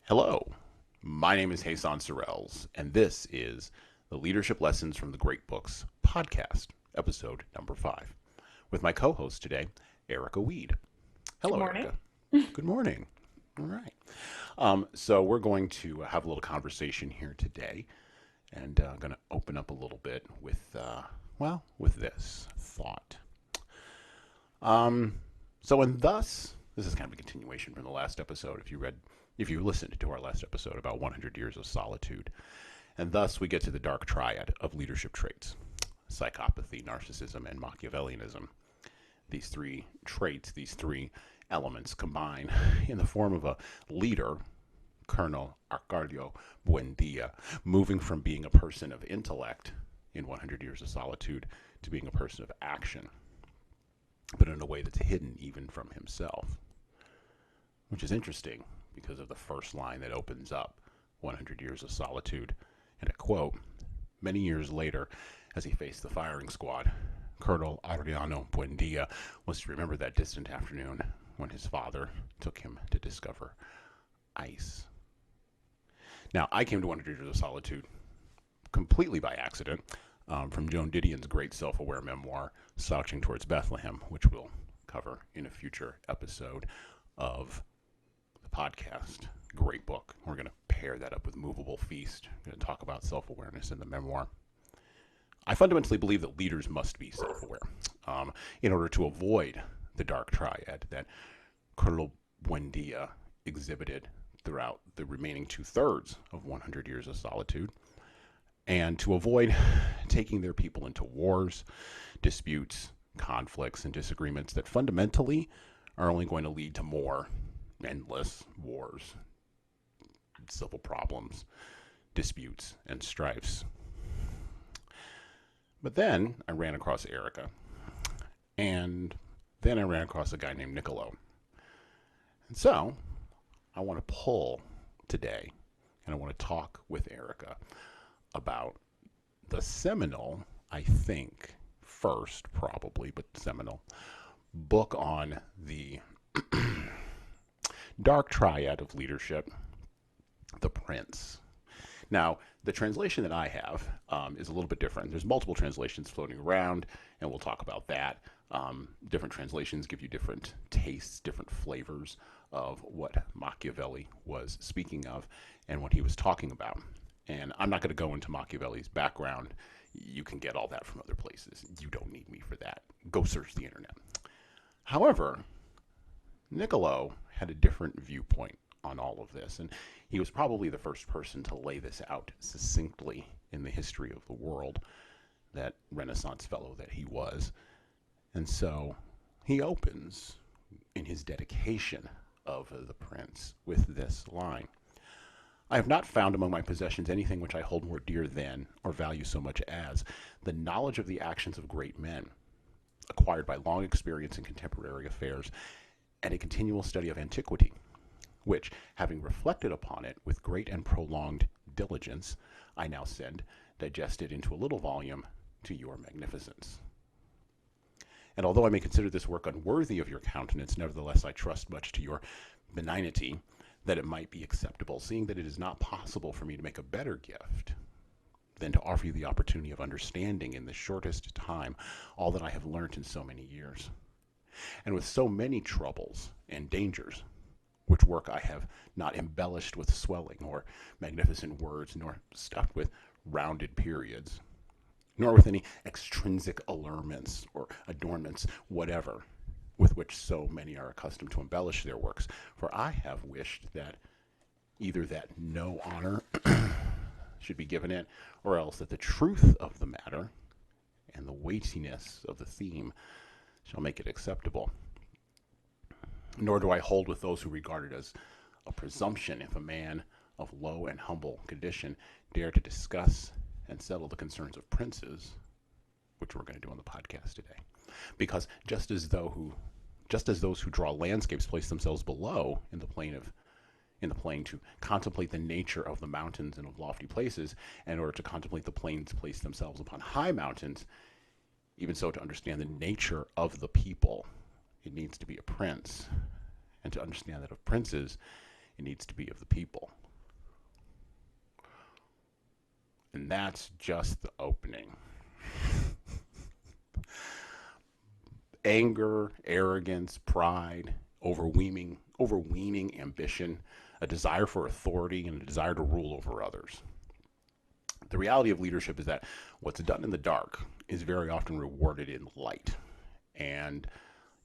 Hello, my name is Jesan Sorrells, and this is the Leadership Lessons from the Great Books podcast, episode number 5, with my co-host today, Erica Weed. Good Hello, morning. Erica. Good morning. All right. So we're going to have a little conversation here today, and I'm going to open up a little bit with, with this thought. So, and thus, this is kind of a continuation from the last episode. If you listened to our last episode about 100 years of solitude, and thus we get to the dark triad of leadership traits: psychopathy, narcissism, and Machiavellianism. These three traits, these three elements combine in the form of a leader, Colonel Arcadio Buendia, moving from being a person of intellect in 100 years of solitude to being a person of action, but in a way that's hidden even from himself, which is interesting because of the first line that opens up 100 years of solitude. And I quote, "Many years later, as he faced the firing squad, Colonel Adriano Buendia was to remember that distant afternoon when his father took him to discover ice." Now, I came to 100 Years of Solitude completely by accident from Joan Didion's great self-aware memoir, Slouching Towards Bethlehem, which we'll cover in a future episode of the podcast. Great book. We're going to pair that up with Movable Feast. We're going to talk about self-awareness in the memoir. I fundamentally believe that leaders must be self-aware in order to avoid the dark triad that Colonel Buendia exhibited throughout the remaining 2/3 of 100 Years of Solitude, and to avoid taking their people into wars, disputes, conflicts, and disagreements that fundamentally are only going to lead to more endless wars, civil problems, disputes, and strifes. But then I ran across Erica, and then I ran across a guy named Niccolo. And so I want to pull today, and I want to talk with Erica about the seminal, I think, first probably, but seminal book on the dark triad of leadership, The Prince. Now, the translation that I have is a little bit different. There's multiple translations floating around, and we'll talk about that. Different translations give you different tastes, different flavors of what Machiavelli was speaking of and what he was talking about. And I'm not going to go into Machiavelli's background. You can get all that from other places. You don't need me for that. Go search the internet. However, Niccolo had a different viewpoint on all of this, and he was probably the first person to lay this out succinctly in the history of the world, that Renaissance fellow that he was. And so he opens in his dedication of The Prince with this line: "I have not found among my possessions anything which I hold more dear than, or value so much as, the knowledge of the actions of great men, acquired by long experience in contemporary affairs, and a continual study of antiquity, which, having reflected upon it with great and prolonged diligence, I now send, digested into a little volume, to your magnificence. And although I may consider this work unworthy of your countenance, nevertheless I trust much to your benignity, that it might be acceptable, seeing that it is not possible for me to make a better gift than to offer you the opportunity of understanding in the shortest time all that I have learnt in so many years. And with so many troubles and dangers, which work I have not embellished with swelling or magnificent words, nor stuffed with rounded periods, nor with any extrinsic allurements or adornments whatever, with which so many are accustomed to embellish their works. For I have wished that either that no honor should be given it, or else that the truth of the matter and the weightiness of the theme shall make it acceptable. Nor do I hold with those who regard it as a presumption if a man of low and humble condition dare to discuss and settle the concerns of princes, which we're going to do on the podcast today. Because just as those who draw landscapes place themselves below in the plain to contemplate the nature of the mountains and of lofty places, and in order to contemplate the plains place themselves upon high mountains, even so to understand the nature of the people, it needs to be a prince. And to understand that of princes, It needs to be of the people. And that's just the opening. Anger, arrogance, pride, overweening ambition, a desire for authority, and a desire to rule over others. The reality of leadership is that what's done in the dark is very often rewarded in light. And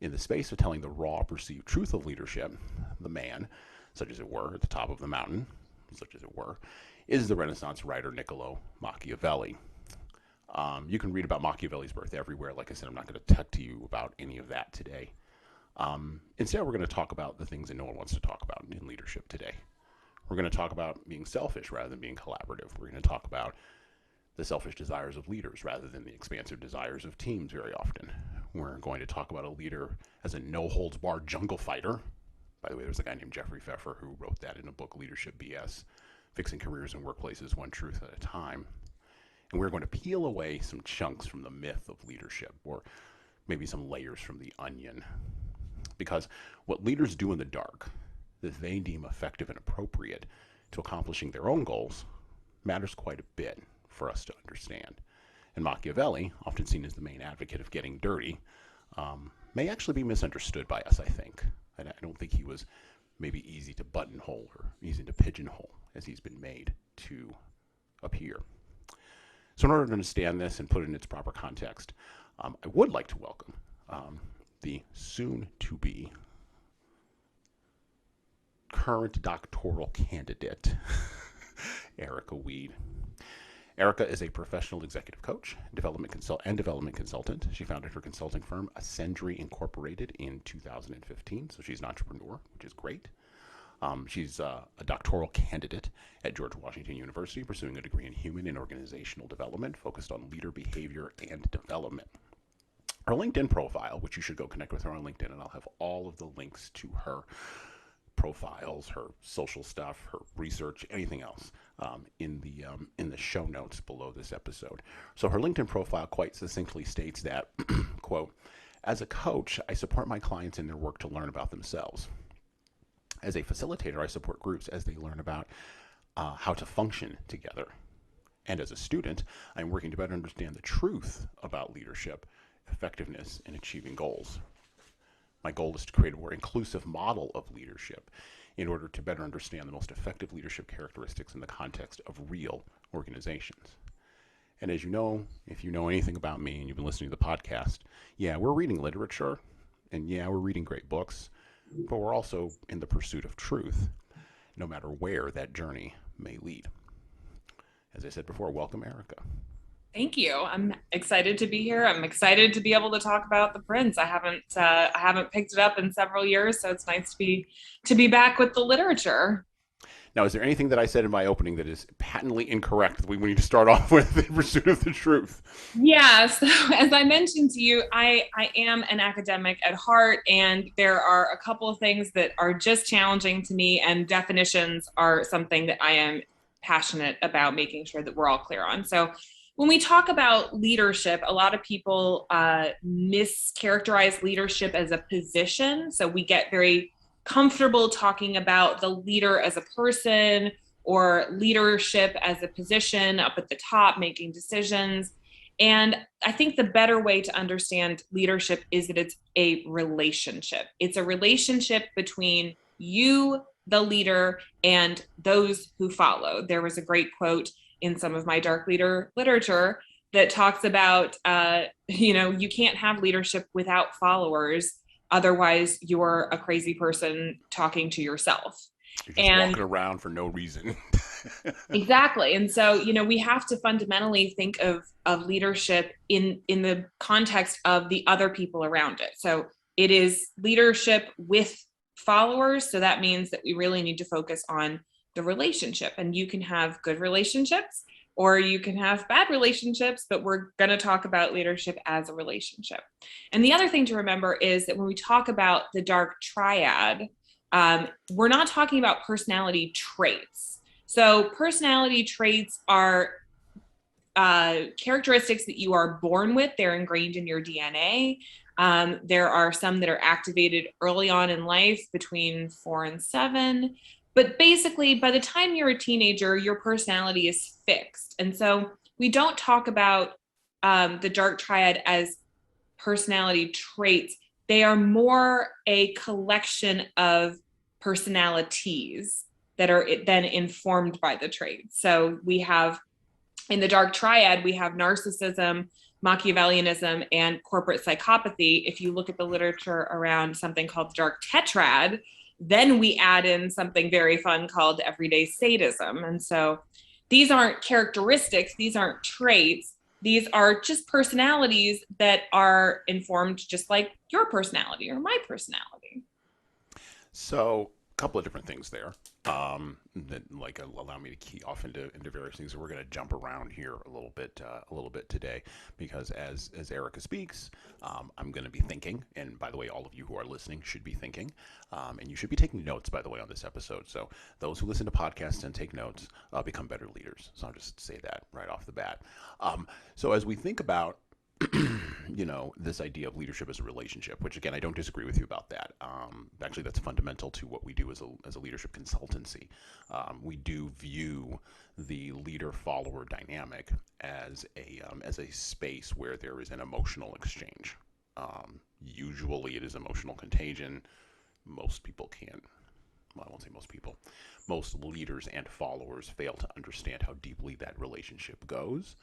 in the space of telling the raw perceived truth of leadership, the man, such as it were, at the top of the mountain, such as it were, is the Renaissance writer Niccolo Machiavelli. You can read about Machiavelli's birth everywhere. Like I said, I'm not going to talk to you about any of that today. Instead, we're going to talk about the things that no one wants to talk about in leadership today. We're going to talk about being selfish rather than being collaborative. We're going to talk about the selfish desires of leaders rather than the expansive desires of teams very often. We're going to talk about a leader as a no-holds-barred jungle fighter. By the way, there's a guy named Jeffrey Pfeffer who wrote that in a book, Leadership BS, Fixing Careers and Workplaces One Truth at a Time. And we're going to peel away some chunks from the myth of leadership, or maybe some layers from the onion. Because what leaders do in the dark that they deem effective and appropriate to accomplishing their own goals matters quite a bit for us to understand. And Machiavelli, often seen as the main advocate of getting dirty, may actually be misunderstood by us, I think. And I don't think he was maybe easy to buttonhole or easy to pigeonhole as he's been made to appear. So in order to understand this and put it in its proper context, I would like to welcome the soon-to-be current doctoral candidate, Erica Weed. Erica is a professional executive coach and development consultant. She founded her consulting firm, Ascendry Incorporated, in 2015. So she's an entrepreneur, which is great. She's a doctoral candidate at George Washington University, pursuing a degree in human and organizational development focused on leader behavior and development. Her LinkedIn profile, which you should go connect with her on LinkedIn, and I'll have all of the links to her profiles, her social stuff, her research, anything else in the show notes below this episode. So her LinkedIn profile quite succinctly states that, quote, "As a coach, I support my clients in their work to learn about themselves. As a facilitator, I support groups as they learn about how to function together. And as a student, I'm working to better understand the truth about leadership, effectiveness, and achieving goals. My goal is to create a more inclusive model of leadership in order to better understand the most effective leadership characteristics in the context of real organizations." And as you know, if you know anything about me and you've been listening to the podcast, yeah, we're reading literature, and yeah, we're reading great books, but we're also in the pursuit of truth, no matter where that journey may lead. As I said before, welcome, Erica. Thank you. I'm excited to be here. I'm excited to be able to talk about The Prince. I haven't picked it up in several years, so it's nice to be back with the literature. Now, is there anything that I said in my opening that is patently incorrect? We need to start off with the pursuit of the truth. Yeah, so as I mentioned to you, I am an academic at heart, and there are a couple of things that are just challenging to me, and definitions are something that I am passionate about making sure that we're all clear on. So when we talk about leadership, a lot of people mischaracterize leadership as a position. So we get very comfortable talking about the leader as a person or leadership as a position up at the top making decisions. And I think the better way to understand leadership is that it's a relationship. It's a relationship between you, the leader, and those who follow. There was a great quote in some of my dark leader literature that talks about, you can't have leadership without followers. Otherwise, you're a crazy person talking to yourself. You're just walking around for no reason. Exactly. And so, we have to fundamentally think of leadership in the context of the other people around it. So it is leadership with followers. So that means that we really need to focus on the relationship, and you can have good relationships or you can have bad relationships, but we're going to talk about leadership as a relationship. And the other thing to remember is that when we talk about the dark triad, we're not talking about personality traits. So personality traits are characteristics that you are born with. They're ingrained in your DNA. There are some that are activated early on in life between 4 and 7. But basically, by the time you're a teenager, your personality is fixed. And so we don't talk about the dark triad as personality traits. They are more a collection of personalities that are then informed by the traits. So we have, in the dark triad, we have narcissism, Machiavellianism, and corporate psychopathy. If you look at the literature around something called the dark tetrad, then we add in something very fun called everyday sadism. And so these aren't characteristics, these aren't traits, these are just personalities that are informed just like your personality or my personality. So, a couple of different things there that like allow me to key off into various things. So we're going to jump around here a little bit today, because as Erica speaks, I'm going to be thinking, and by the way, all of you who are listening should be thinking, and you should be taking notes, by the way, on this episode. So those who listen to podcasts and take notes become better leaders. So I'll just say that right off the bat. So as we think about this idea of leadership as a relationship, which again, I don't disagree with you about that. Actually, that's fundamental to what we do as a leadership consultancy. We do view the leader-follower dynamic as a space where there is an emotional exchange. Usually it is emotional contagion. Most people can't. Well, I won't say most people. Most leaders and followers fail to understand how deeply that relationship goes.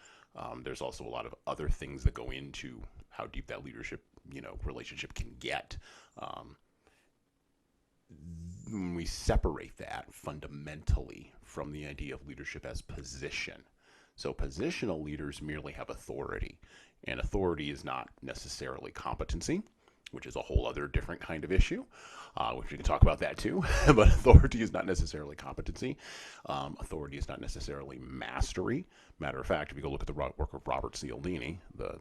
There's also a lot of other things that go into how deep that leadership, relationship can get. When we separate that fundamentally from the idea of leadership as position. So positional leaders merely have authority, and authority is not necessarily competency, which is a whole other different kind of issue, which we can talk about that too. But authority is not necessarily competency. Authority is not necessarily mastery. Matter of fact, if you go look at the work of Robert Cialdini, the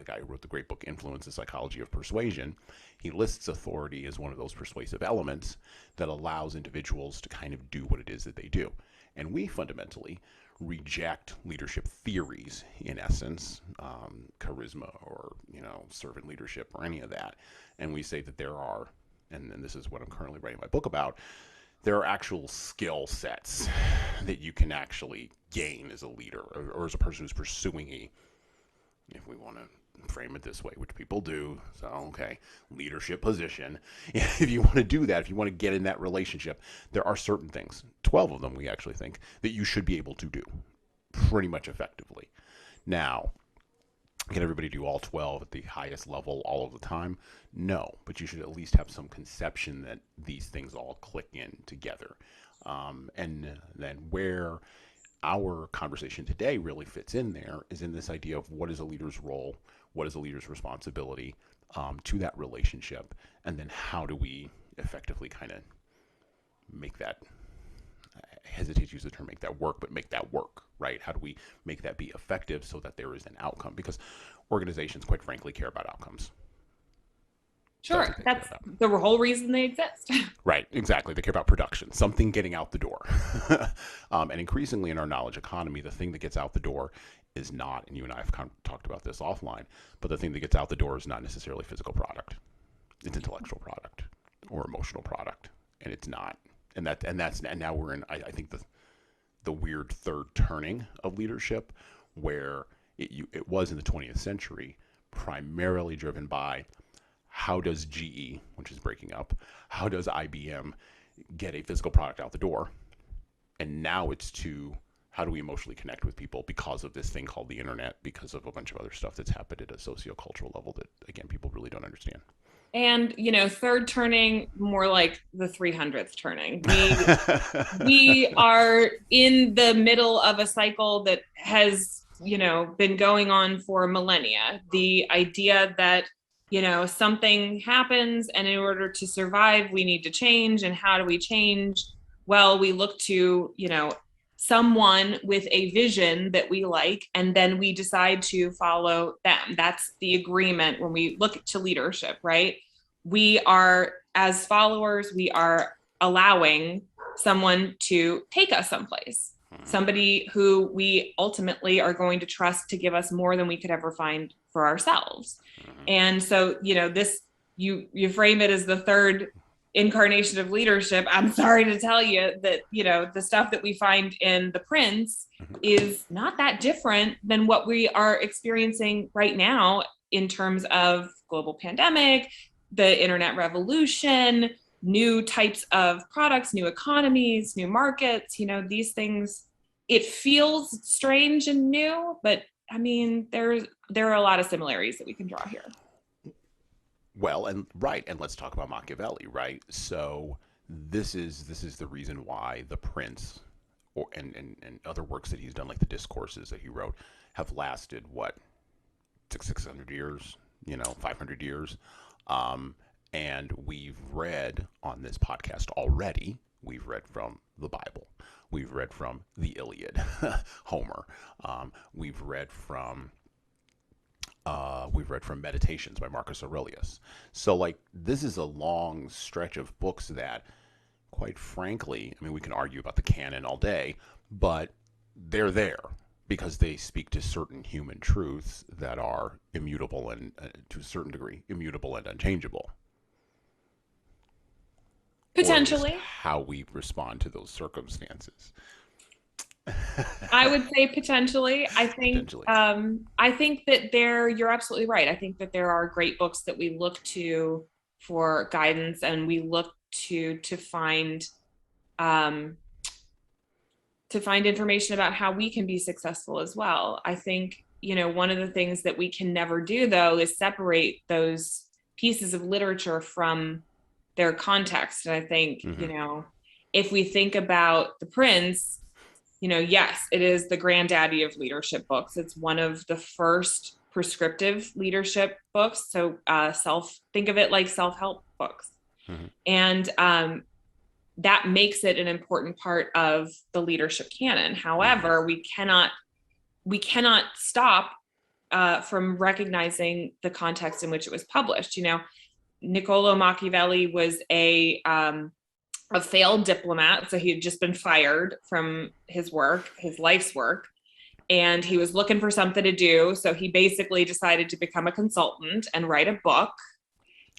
guy who wrote the great book Influence: The Psychology of Persuasion, he lists authority as one of those persuasive elements that allows individuals to kind of do what it is that they do. And we fundamentally reject leadership theories, in essence, charisma or servant leadership or any of that, and we say that there are, and this is what I'm currently writing my book about, there are actual skill sets that you can actually gain as a leader or as a person who's pursuing if we want to frame it this way, which people do, so okay, leadership position. If you want to do that, if you want to get in that relationship, there are certain things, 12 of them we actually think, that you should be able to do pretty much effectively. Now, can everybody do all 12 at the highest level all of the time? No, but you should at least have some conception that these things all click in together. And then where our conversation today really fits in there is in this idea of what is a leader's role, what is a leader's responsibility to that relationship, and then how do we effectively kind of make that, I hesitate to use the term make that work, but make that work, right? How do we make that be effective so that there is an outcome? Because organizations, quite frankly, care about outcomes. Sure, that's the whole reason they exist. Right, exactly. They care about production, something getting out the door. And increasingly in our knowledge economy, the thing that gets out the door is not, and you and I have kind of talked about this offline, but the thing that gets out the door is not necessarily physical product. It's intellectual product or emotional product, and it's not. And now we're in, I think, the weird third turning of leadership, where it was in the 20th century primarily driven by how does GE, which is breaking up, how does IBM get a physical product out the door? And now it's to how do we emotionally connect with people because of this thing called the internet, because of a bunch of other stuff that's happened at a sociocultural level that, again, people really don't understand. And, third turning, more like the 300th turning. We are in the middle of a cycle that has, been going on for millennia. The idea that, something happens and in order to survive, we need to change. And how do we change? Well, we look to, someone with a vision that we like, and then we decide to follow them. That's the agreement when we look to leadership, right? We are, as followers, we are allowing someone to take us someplace, somebody who we ultimately are going to trust to give us more than we could ever find for ourselves. And so, this, you frame it as the third incarnation of leadership, I'm sorry to tell you that, the stuff that we find in The Prince is not that different than what we are experiencing right now in terms of global pandemic, the internet revolution, new types of products, new economies, new markets, these things. It feels strange and new, but I mean, there are a lot of similarities that we can draw here. Well, and let's talk about Machiavelli, right? So this is the reason why The Prince, and other works that he's done, like the discourses that he wrote, have lasted what, 600 years, 500 years, and we've read on this podcast already. We've read from the Bible. We've read from the Iliad, Homer. We've read from Meditations by Marcus Aurelius. So, like, this is a long stretch of books that, quite frankly, I mean, we can argue about the canon all day, but they're there because they speak to certain human truths that are immutable and, to a certain degree, immutable and unchangeable. Potentially. How we respond to those circumstances. I would say potentially. I think that you're absolutely right. I think that there are great books that we look to for guidance, and we look to find information about how we can be successful as well. I think, one of the things that we can never do, though, is separate those pieces of literature from their context. And I think, if we think about The Prince, yes, it is the granddaddy of leadership books. It's one of the first prescriptive leadership books. So think of it like self-help books. And that makes it an important part of the leadership canon. However, we cannot stop from recognizing the context in which it was published. Niccolo Machiavelli was a failed diplomat. So he had just been fired from his life's work, and he was looking for something to do. So he basically decided to become a consultant and write a book.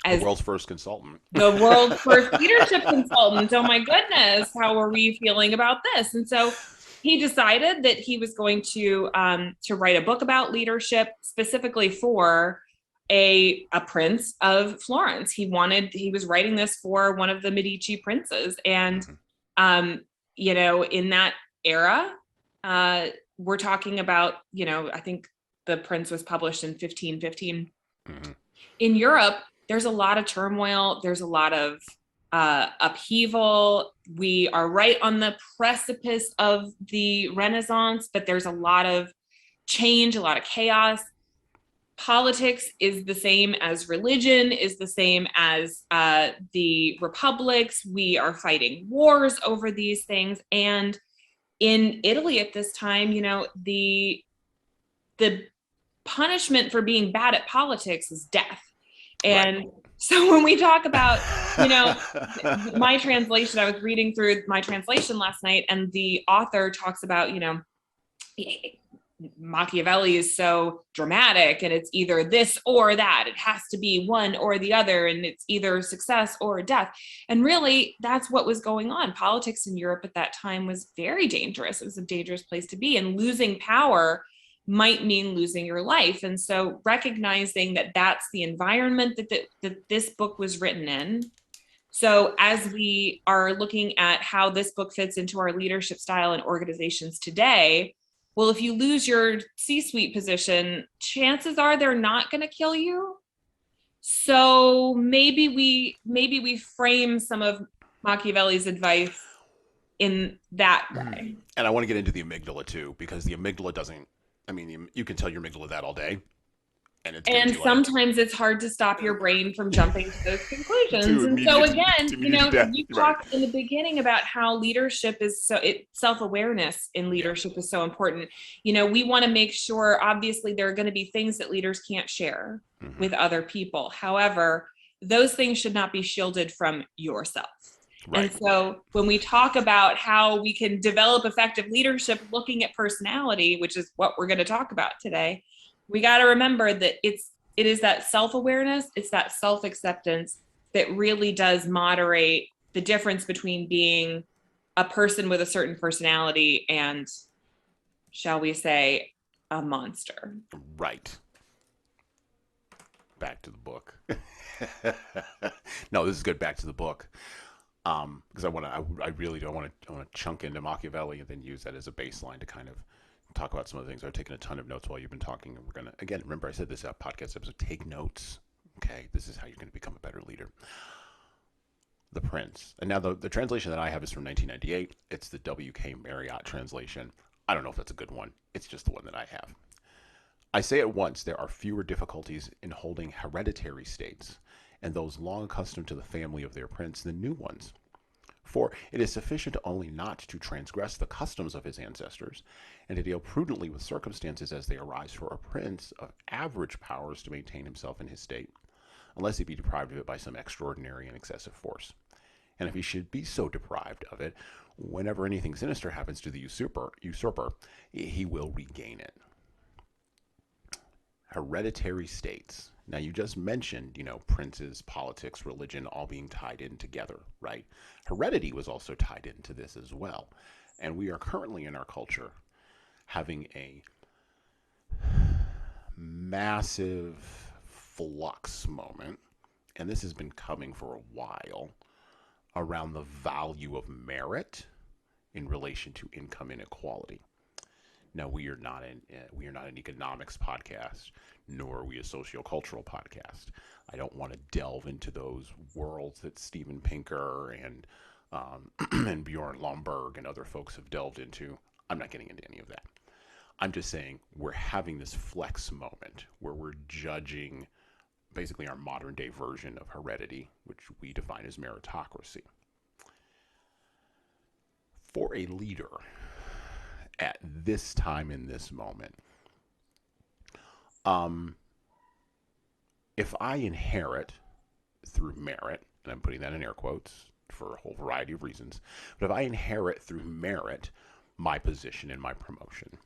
As the world's first consultant. The world's first leadership consultant. Oh my goodness, how are we feeling about this? And so he decided that he was going to write a book about leadership, specifically for a prince of Florence. He was writing this for one of the Medici princes. And, in that era, we're talking about, I think The Prince was published in 1515. In Europe, there's a lot of turmoil. There's a lot of upheaval. We are right on the precipice of the Renaissance, but there's a lot of change, a lot of chaos. Politics is the same as religion, is the same as the republics. We are fighting wars over these things. And in Italy at this time, the punishment for being bad at politics is death. And so when we talk about, my translation, I was reading through my translation last night, and the author talks about, Machiavelli is so dramatic, and it's either this or that. It has to be one or the other, and it's either success or death. And really, that's what was going on. Politics in Europe at that time was very dangerous. It was a dangerous place to be, and losing power might mean losing your life. And so recognizing that that's the environment that this book was written in. So as we are looking at how this book fits into our leadership style in organizations today, well, if you lose your C-suite position, chances are they're not going to kill you. So maybe we frame some of Machiavelli's advice in that way. And I want to get into the amygdala too, because the amygdala doesn't, you can tell your amygdala that all day. And sometimes it's hard to stop your brain from jumping to those conclusions. And so again, you talked in the beginning about how leadership is self-awareness in leadership is so important. We want to make sure, obviously, there are going to be things that leaders can't share with other people. However, those things should not be shielded from yourself. Right. And so when we talk about how we can develop effective leadership looking at personality, which is what we're going to talk about today, we got to remember that it is that self-awareness, it's that self-acceptance, that really does moderate the difference between being a person with a certain personality and, shall we say, a monster. Right. Back to the book. No, this is good. Back to the book. Because I really don't want to chunk into Machiavelli and then use that as a baseline to kind of talk about some of the things. I've taken a ton of notes while you've been talking, and we're gonna, again, remember I said this podcast episode, take notes. Okay, this is how you're going to become a better leader. The Prince. And now the translation that I have is from 1998. It's the W.K. Marriott translation. I don't know if that's a good one. It's just the one that I have. I say at once, there are fewer difficulties in holding hereditary states and those long accustomed to the family of their prince than new ones. For it is sufficient only not to transgress the customs of his ancestors, and to deal prudently with circumstances as they arise for a prince of average powers to maintain himself in his state, unless he be deprived of it by some extraordinary and excessive force. And if he should be so deprived of it, whenever anything sinister happens to the usurper, he will regain it. Hereditary states. Now, you just mentioned, princes, politics, religion, all being tied in together, right? Heredity was also tied into this as well. And we are currently in our culture having a massive flux moment, and this has been coming for a while, around the value of merit in relation to income inequality. Now, we are not an economics podcast, nor are we a sociocultural podcast. I don't want to delve into those worlds that Steven Pinker and and Bjorn Lomborg and other folks have delved into. I'm not getting into any of that. I'm just saying we're having this flex moment where we're judging basically our modern day version of heredity, which we define as meritocracy. For a leader at this time in this moment, if I inherit through merit, and I'm putting that in air quotes for a whole variety of reasons, but if I inherit through merit my position and my promotion,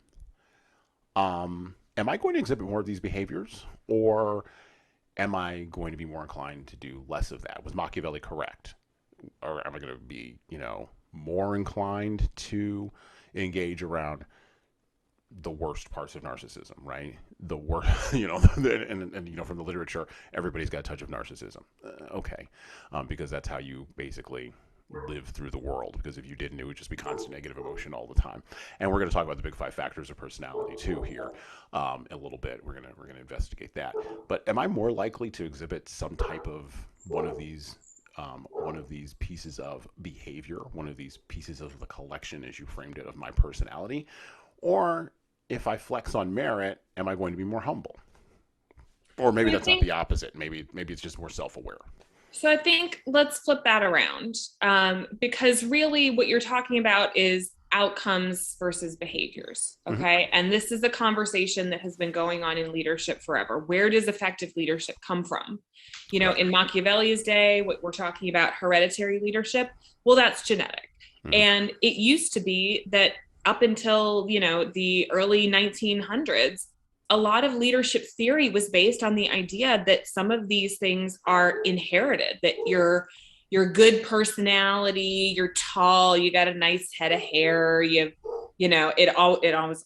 am I going to exhibit more of these behaviors, or am I going to be more inclined to do less of that? Was Machiavelli correct? Or am I going to be, more inclined to engage around the worst parts of narcissism, right? The worst, and from the literature, everybody's got a touch of narcissism. Okay. Because that's how you basically live through the world, because if you didn't, it would just be constant negative emotion all the time. And we're going to talk about the big 5 factors of personality too here a little bit. We're going to investigate that. But am I more likely to exhibit some type of one of these pieces of behavior, one of these pieces of the collection, as you framed it, of my personality? Or if I flex on merit, am I going to be more humble? Or maybe that's not the opposite. Maybe it's just more self-aware. So I think let's flip that around, because really what you're talking about is outcomes versus behaviors. Okay. Mm-hmm. And this is a conversation that has been going on in leadership forever. Where does effective leadership come from? In Machiavelli's day, what we're talking about, hereditary leadership, well, that's genetic. Mm-hmm. And it used to be that up until, the early 1900s, a lot of leadership theory was based on the idea that some of these things are inherited, that your good personality, you're tall, you got a nice head of hair, it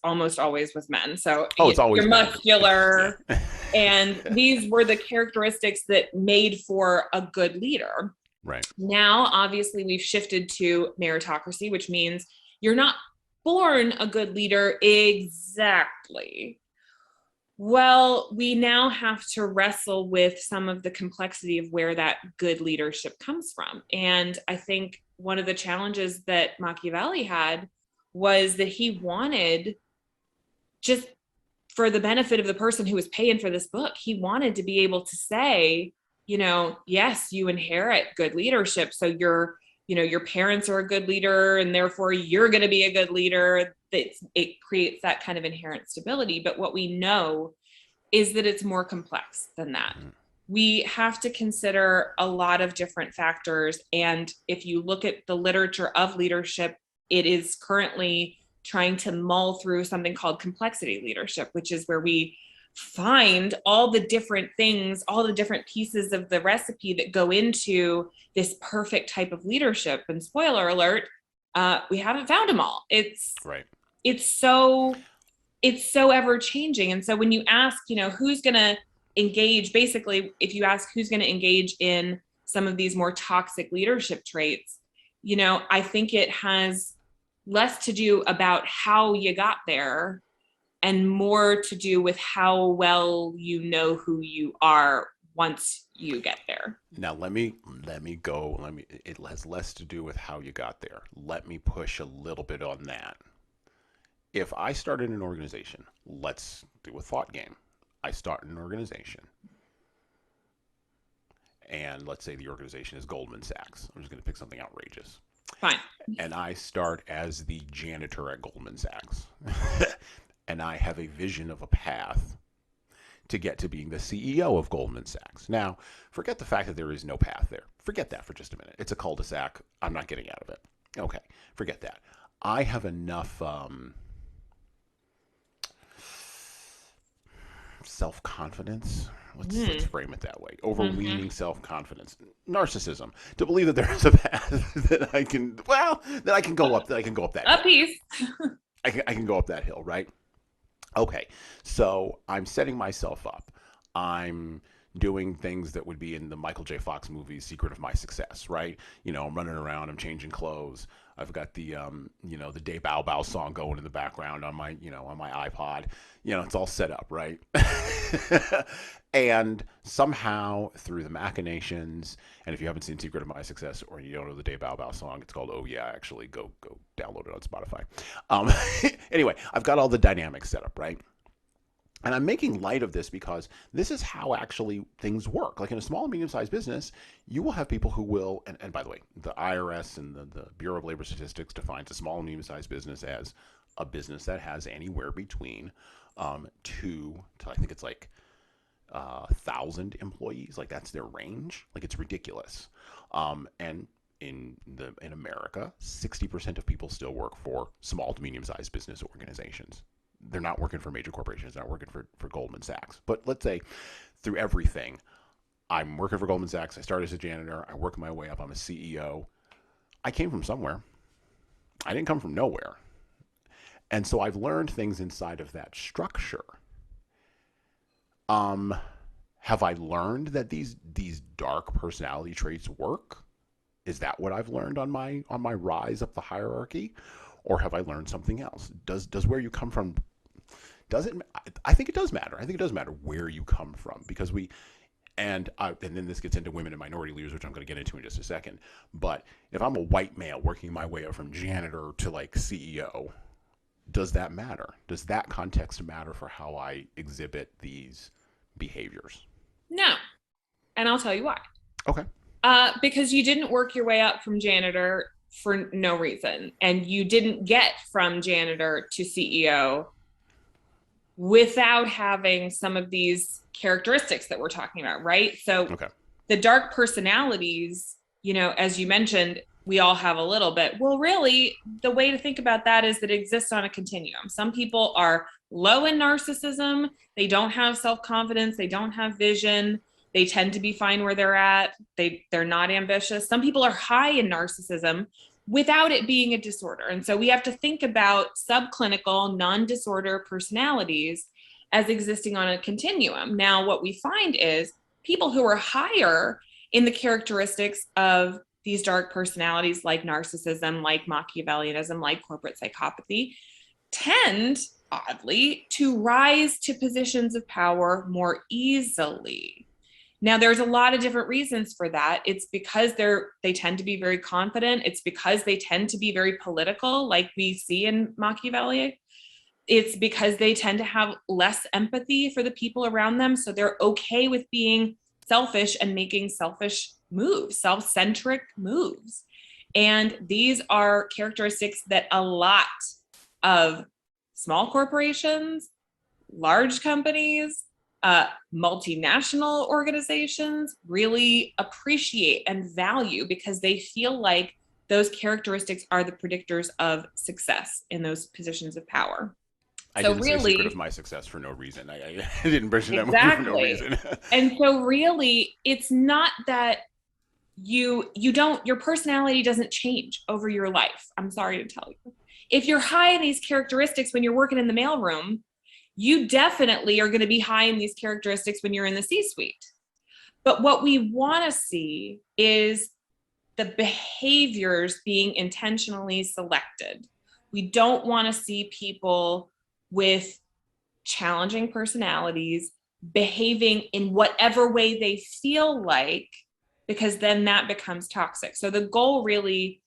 almost always was men. So it's always you're muscular. And these were the characteristics that made for a good leader. Right. Now, obviously, we've shifted to meritocracy, which means you're not born a good leader exactly. Well, we now have to wrestle with some of the complexity of where that good leadership comes from. And I think one of the challenges that Machiavelli had was that he wanted, just for the benefit of the person who was paying for this book, he wanted to be able to say, yes, you inherit good leadership. So your parents are a good leader, and therefore you're going to be a good leader. It creates that kind of inherent stability. But what we know is that it's more complex than that. Mm-hmm. We have to consider a lot of different factors. And if you look at the literature of leadership, it is currently trying to mull through something called complexity leadership, which is where we find all the different things, all the different pieces of the recipe that go into this perfect type of leadership. And spoiler alert, we haven't found them all. Right. It's so ever changing. And so when you ask, who's going to engage, basically, if you ask who's going to engage in some of these more toxic leadership traits, I think it has less to do about how you got there and more to do with how well you know who you are once you get there. Now it has less to do with how you got there. Let me push a little bit on that. If I started an organization, let's do a thought game. I start an organization, and let's say the organization is Goldman Sachs. I'm just going to pick something outrageous. Fine. And I start as the janitor at Goldman Sachs. And I have a vision of a path to get to being the CEO of Goldman Sachs. Now, forget the fact that there is no path there. Forget that for just a minute. It's a cul-de-sac. I'm not getting out of it. Okay, forget that. I have enough self-confidence. Let's frame it that way. Overweening self-confidence, narcissism, to believe that there is a path that I can go up. That I can go up that hill. Piece. I can go up that hill, right? Okay, so I'm setting myself up. I'm doing things that would be in the Michael J. Fox movie Secret of My Success, right? I'm running around, I'm changing clothes. I've got the the Day Bow Bow song going in the background on my iPod. It's all set up, right? And somehow through the machinations, and if you haven't seen Secret of My Success or you don't know the Day Bow Bow song, it's called Oh Yeah, actually go download it on Spotify. Anyway, I've got all the dynamics set up, right? And I'm making light of this because this is how actually things work. Like in a small and medium-sized business, you will have people who will, and by the way, the IRS and the Bureau of Labor Statistics defines a small and medium-sized business as a business that has anywhere between 2 to I think it's like 1,000 employees. Like that's their range. Like it's ridiculous. And in America, 60% of people still work for small to medium-sized business organizations. They're not working for major corporations. They're not working for Goldman Sachs. But let's say through everything, I'm working for Goldman Sachs. I started as a janitor. I work my way up. I'm a CEO. I came from somewhere. I didn't come from nowhere. And so I've learned things inside of that structure. Have I learned that these dark personality traits work? Is that what I've learned on my rise up the hierarchy? Or have I learned something else? Does where you come from, I think it does matter. I think it does matter where you come from, because and then this gets into women and minority leaders, which I'm going to get into in just a second. But if I'm a white male working my way up from janitor to like CEO, does that matter? Does that context matter for how I exhibit these behaviors? No. And I'll tell you why. Okay. Because you didn't work your way up from janitor for no reason. And you didn't get from janitor to CEO without having some of these characteristics that we're talking about, right? So the dark personalities, as you mentioned, we all have a little bit. Well, really, the way to think about that is that it exists on a continuum. Some people are low in narcissism. They don't have self-confidence. They don't have vision. They tend to be fine where they're at. They're not ambitious. Some people are high in narcissism without it being a disorder. And so we have to think about subclinical, non-disorder personalities as existing on a continuum. Now, what we find is people who are higher in the characteristics of these dark personalities, like narcissism, like Machiavellianism, like corporate psychopathy, tend, oddly, to rise to positions of power more easily. Now, there's a lot of different reasons for that. It's because they tend to be very confident. It's because they tend to be very political, like we see in Machiavelli. It's because they tend to have less empathy for the people around them. So they're okay with being selfish and making selfish moves, self-centric moves. And these are characteristics that a lot of small corporations, large companies, multinational organizations really appreciate and value, because they feel like those characteristics are the predictors of success in those positions of power. I So didn't say secret of really, my success for no reason. I didn't mention that movie for no exactly. reason. And so really, it's not that you don't, your personality doesn't change over your life. I'm sorry to tell you. If you're high in these characteristics when you're working in the mailroom, you definitely are going to be high in these characteristics when you're in the C-suite. But what we want to see is the behaviors being intentionally selected. We don't want to see people with challenging personalities behaving in whatever way they feel like, because then that becomes toxic. So the goal really,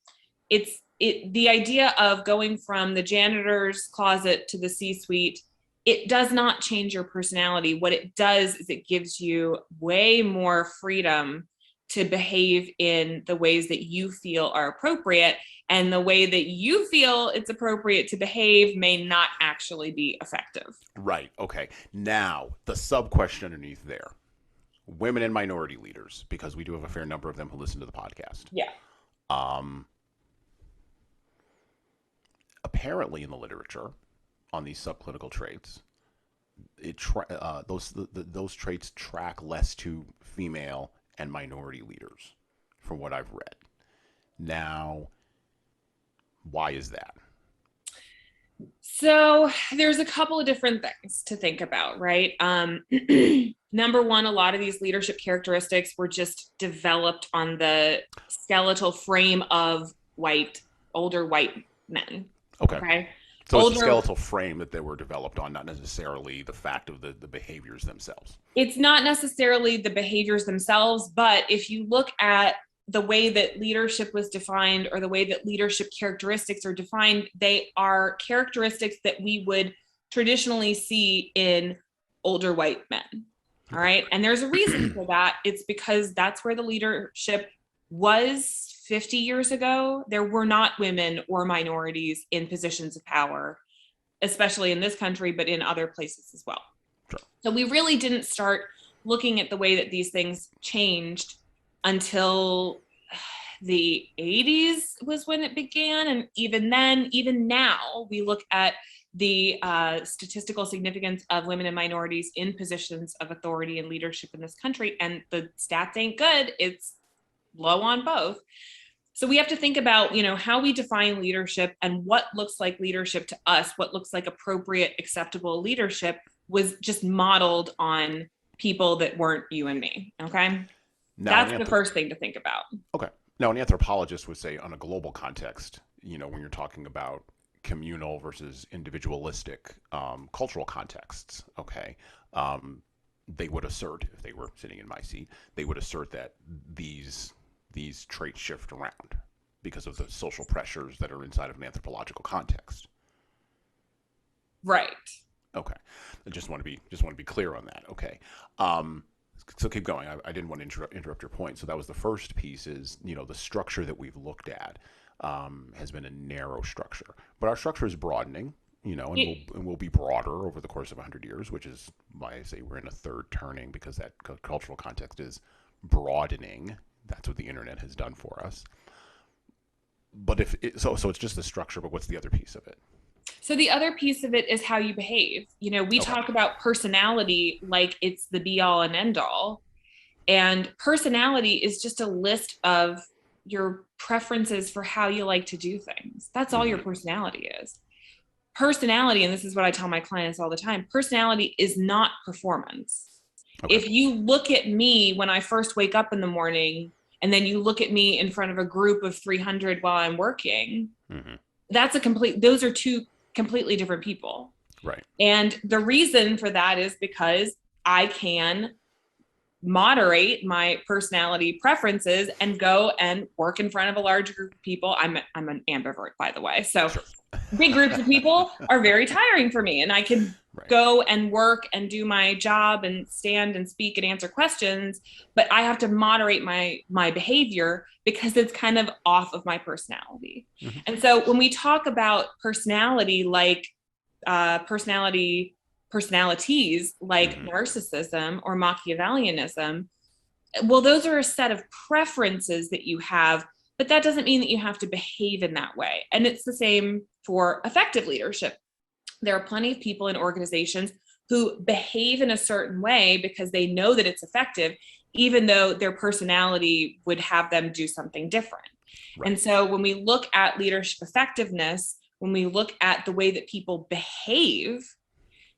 the idea of going from the janitor's closet to the C-suite, it does not change your personality. What it does is it gives you way more freedom to behave in the ways that you feel are appropriate, and the way that you feel it's appropriate to behave may not actually be effective. Right. Okay. Now, the sub question underneath there, women and minority leaders, because we do have a fair number of them who listen to the podcast. Yeah. Apparently, in the literature on these subclinical traits, those traits track less to female and minority leaders, from what I've read. Now, why is that? So there's a couple of different things to think about, right? Number one, a lot of these leadership characteristics were just developed on the skeletal frame of older white men. Okay. So it's the skeletal frame that they were developed on, not necessarily the fact of the behaviors themselves. It's not necessarily the behaviors themselves, but if you look at the way that leadership was defined, or the way that leadership characteristics are defined, they are characteristics that we would traditionally see in older white men. All right. And there's a reason for that. It's because that's where the leadership was 50 years ago. There were not women or minorities in positions of power, especially in this country, but in other places as well. Sure. So we really didn't start looking at the way that these things changed until the 80s was when it began. And even then, even now, we look at the statistical significance of women and minorities in positions of authority and leadership in this country, and the stats ain't good. It's low on both. So we have to think about, how we define leadership and what looks like leadership to us, what looks like appropriate, acceptable leadership was just modeled on people that weren't you and me. Okay. Now, that's the first thing to think about. Okay. Now, an anthropologist would say, on a global context, when you're talking about communal versus individualistic cultural contexts, okay, they would assert, if they were sitting in my seat, they would assert that these traits shift around because of the social pressures that are inside of an anthropological context. Right. Okay. I just want to be clear on that. Okay. So keep going. I didn't want to interrupt your point. So that was the first piece is, the structure that we've looked at has been a narrow structure. But our structure is broadening, and we'll be broader over the course of 100 years, which is why I say we're in a third turning, because that cultural context is broadening. That's what the internet has done for us. But so it's just the structure, but what's the other piece of it? So the other piece of it is how you behave. We talk about personality like it's the be all and end all. And personality is just a list of your preferences for how you like to do things. That's all your personality is. Personality, and this is what I tell my clients all the time, personality is not performance. Okay. If you look at me when I first wake up in the morning, and then you look at me in front of a group of 300 while I'm working, those are two completely different people. Right. And the reason for that is because I can moderate my personality preferences and go and work in front of a large group of people. I'm an ambivert, by the way. So sure. Big groups of people are very tiring for me, and I can go and work and do my job and stand and speak and answer questions, but I have to moderate my behavior because it's kind of off of my personality. Mm-hmm. And so when we talk about personality, like personalities like narcissism or Machiavellianism, well, those are a set of preferences that you have, but that doesn't mean that you have to behave in that way. And it's the same for effective leadership. There are plenty of people in organizations who behave in a certain way because they know that it's effective, even though their personality would have them do something different. Right. And so when we look at leadership effectiveness, when we look at the way that people behave,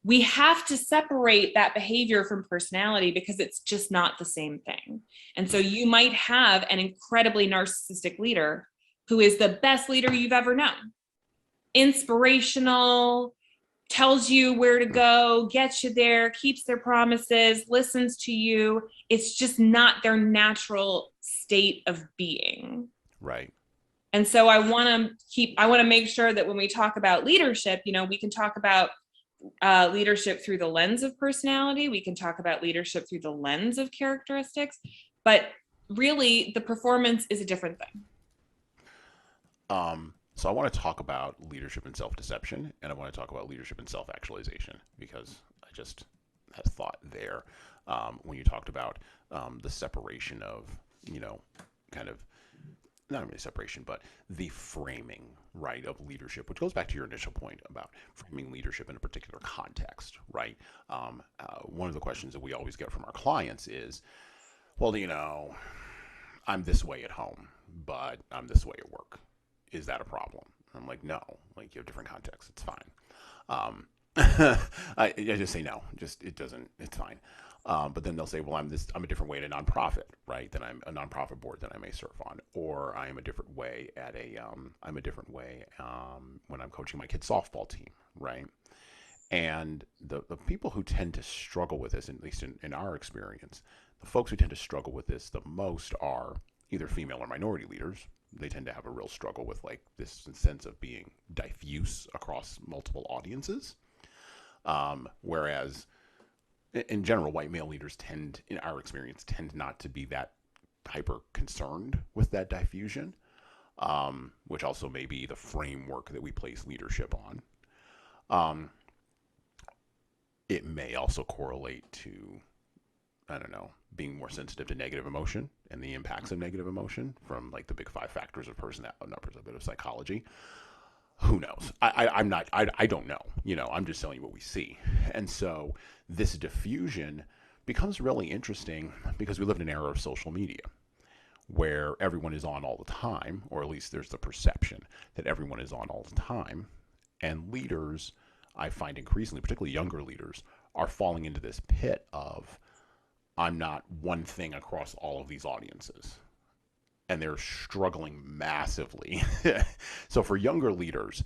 we have to separate that behavior from personality because it's just not the same thing. And so you might have an incredibly narcissistic leader who is the best leader you've ever known. Inspirational, tells you where to go, gets you there, keeps their promises, listens to you. It's just not their natural state of being. Right. And so I want to make sure that when we talk about leadership, we can talk about leadership through the lens of personality. We can talk about leadership through the lens of characteristics, but really the performance is a different thing. So I want to talk about leadership and self-deception, and I want to talk about leadership and self-actualization, because I just had a thought there when you talked about the separation of, kind of, not really separation, but the framing, right, of leadership, which goes back to your initial point about framing leadership in a particular context, right? One of the questions that we always get from our clients is, well, I'm this way at home, but I'm this way at work. Is that a problem? I'm like, no, like you have different contexts. It's fine. I just say no, it's fine. But then they'll say, well, I'm a different way at a nonprofit, right? Than I'm a nonprofit board that I may serve on, or I am a different way at when I'm coaching my kids' softball team, right? And the people who tend to struggle with this, at least in our experience, the folks who tend to struggle with this the most are either female or minority leaders. They tend to have a real struggle with like this sense of being diffuse across multiple audiences. Whereas in general, white male leaders in our experience, tend not to be that hyper concerned with that diffusion, which also may be the framework that we place leadership on. It may also correlate to, I don't know, being more sensitive to negative emotion and the impacts of negative emotion from like the big 5 factors of personality, a bit of psychology. Who knows? I don't know. I'm just telling you what we see. And so this diffusion becomes really interesting because we live in an era of social media where everyone is on all the time, or at least there's the perception that everyone is on all the time. And leaders, I find increasingly, particularly younger leaders, are falling into this pit of, I'm not one thing across all of these audiences. And they're struggling massively. So for younger leaders,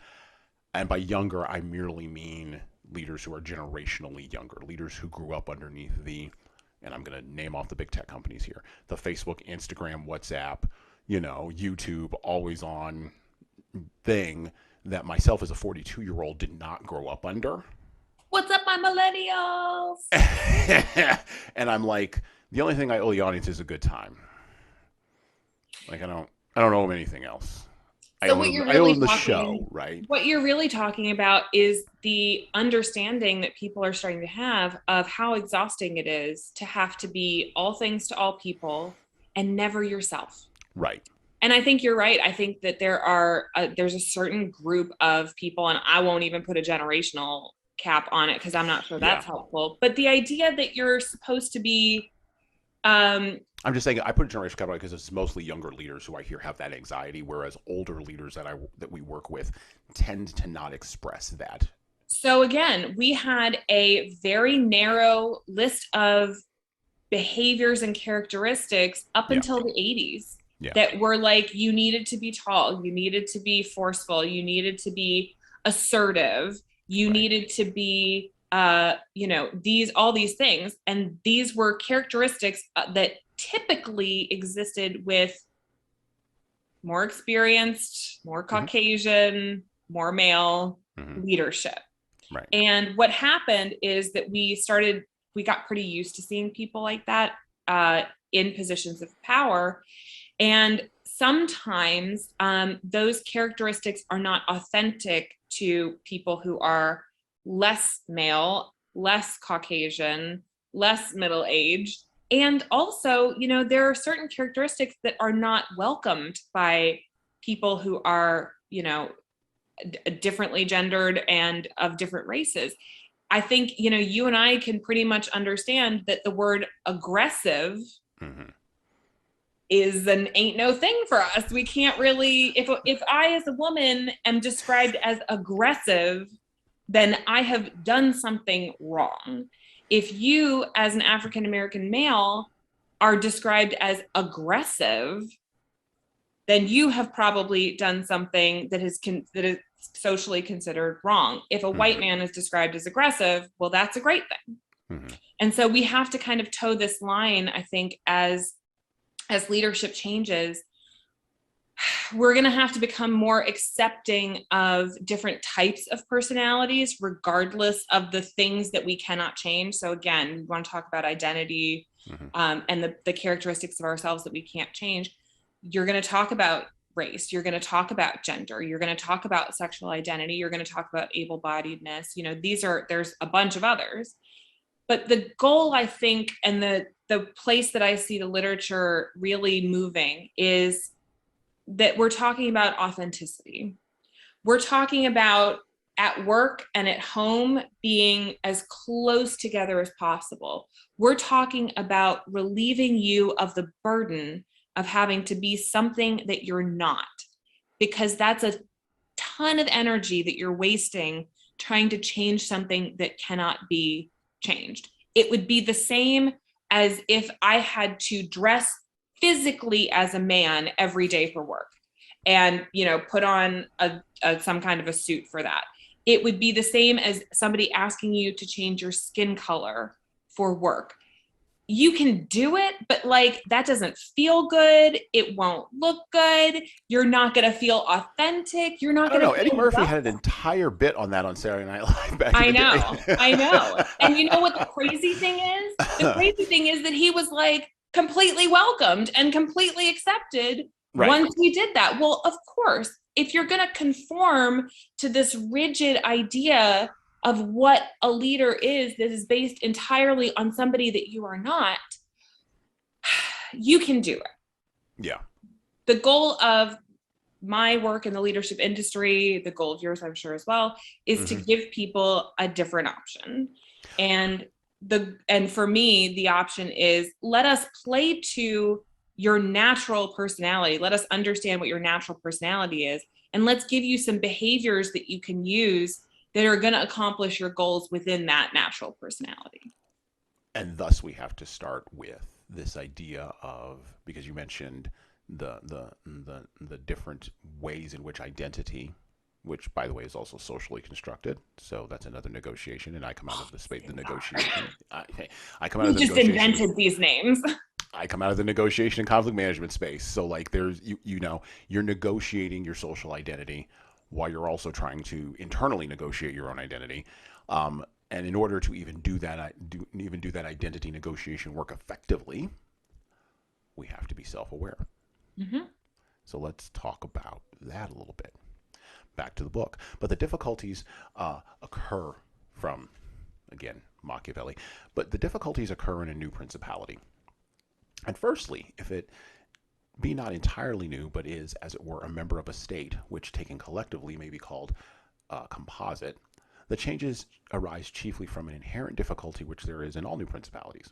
and by younger, I merely mean leaders who are generationally younger, leaders who grew up underneath and I'm going to name off the big tech companies here, the Facebook, Instagram, WhatsApp, YouTube, always on thing that myself as a 42-year-old did not grow up under. What's up, my millennials? And I'm like, the only thing I owe the audience is a good time. Like I don't owe them anything else. So I owe them the show, right? What you're really talking about is the understanding that people are starting to have of how exhausting it is to have to be all things to all people and never yourself. Right. And I think you're right. I think that there's a certain group of people, and I won't even put a generational cap on it because I'm not sure that's helpful. But the idea that you're supposed to be I'm just saying I put a generational cap on it because it's mostly younger leaders who I hear have that anxiety, whereas older leaders that we work with tend to not express that. So again, we had a very narrow list of behaviors and characteristics up until the 80s that were like, you needed to be tall, you needed to be forceful, you needed to be assertive, you needed to be all these things. And these were characteristics that typically existed with more experienced, more Caucasian, more male leadership. Right. And what happened is that we got pretty used to seeing people like that in positions of power. And sometimes those characteristics are not authentic to people who are less male, less Caucasian, less middle-aged. And also, there are certain characteristics that are not welcomed by people who are, differently gendered and of different races. I think, you and I can pretty much understand that the word aggressive is an ain't no thing for us. We can't really, if I as a woman am described as aggressive, then I have done something wrong. If you as an African American male are described as aggressive, then you have probably done something that is socially considered wrong. If a white man is described as aggressive, well, that's a great thing. And so we have to kind of toe this line, I think, as leadership changes. We're going to have to become more accepting of different types of personalities, regardless of the things that we cannot change. So again, we want to talk about identity and the characteristics of ourselves that we can't change. You're going to talk about race. You're going to talk about gender. You're going to talk about sexual identity. You're going to talk about able-bodiedness. There's a bunch of others. But the goal, I think, and the place that I see the literature really moving is that we're talking about authenticity. We're talking about at work and at home being as close together as possible. We're talking about relieving you of the burden of having to be something that you're not, because that's a ton of energy that you're wasting trying to change something that cannot be changed. It would be the same as if I had to dress physically as a man every day for work and, put on some kind of a suit for that. It would be the same as somebody asking you to change your skin color for work. You can do it, but that doesn't feel good. It won't look good. You're not going to feel authentic. You're not going to. Eddie Murphy had an entire bit on that on Saturday Night Live back in the day. I know. And you know what the crazy thing is? The crazy thing is that he was completely welcomed and completely accepted once he did that. Well, of course, if you're going to conform to this rigid idea of what a leader is that is based entirely on somebody that you are not, you can do it. Yeah. The goal of my work in the leadership industry, the goal of yours, I'm sure as well, is to give people a different option. And for me, the option is, let us play to your natural personality. Let us understand what your natural personality is. And let's give you some behaviors that you can use that are going to accomplish your goals within that natural personality. And thus we have to start with this idea of, because you mentioned the different ways in which identity, which by the way is also socially constructed, so that's another negotiation, and I come out of the space, the negotiation. I come out of the negotiation. You just invented these names. I come out of the negotiation and conflict management space. So there's you're negotiating your social identity while you're also trying to internally negotiate your own identity. And in order to even do that identity negotiation work effectively, we have to be self-aware. So let's talk about that a little bit. Back to the book. But the difficulties occur from, again, Machiavelli, but the difficulties occur in a new principality. And firstly, if it be not entirely new, but is, as it were, a member of a state, which taken collectively may be called composite, the changes arise chiefly from an inherent difficulty which there is in all new principalities.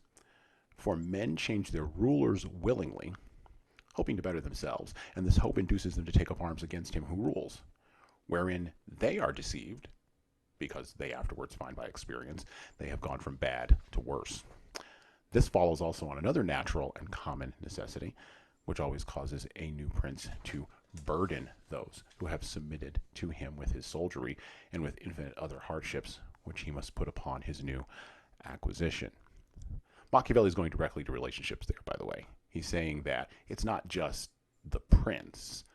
For men change their rulers willingly, hoping to better themselves, and this hope induces them to take up arms against him who rules, wherein they are deceived, because they afterwards find by experience they have gone from bad to worse. This follows also on another natural and common necessity, which always causes a new prince to burden those who have submitted to him with his soldiery and with infinite other hardships, which he must put upon his new acquisition. Machiavelli is going directly to relationships there, by the way. He's saying that it's not just the prince,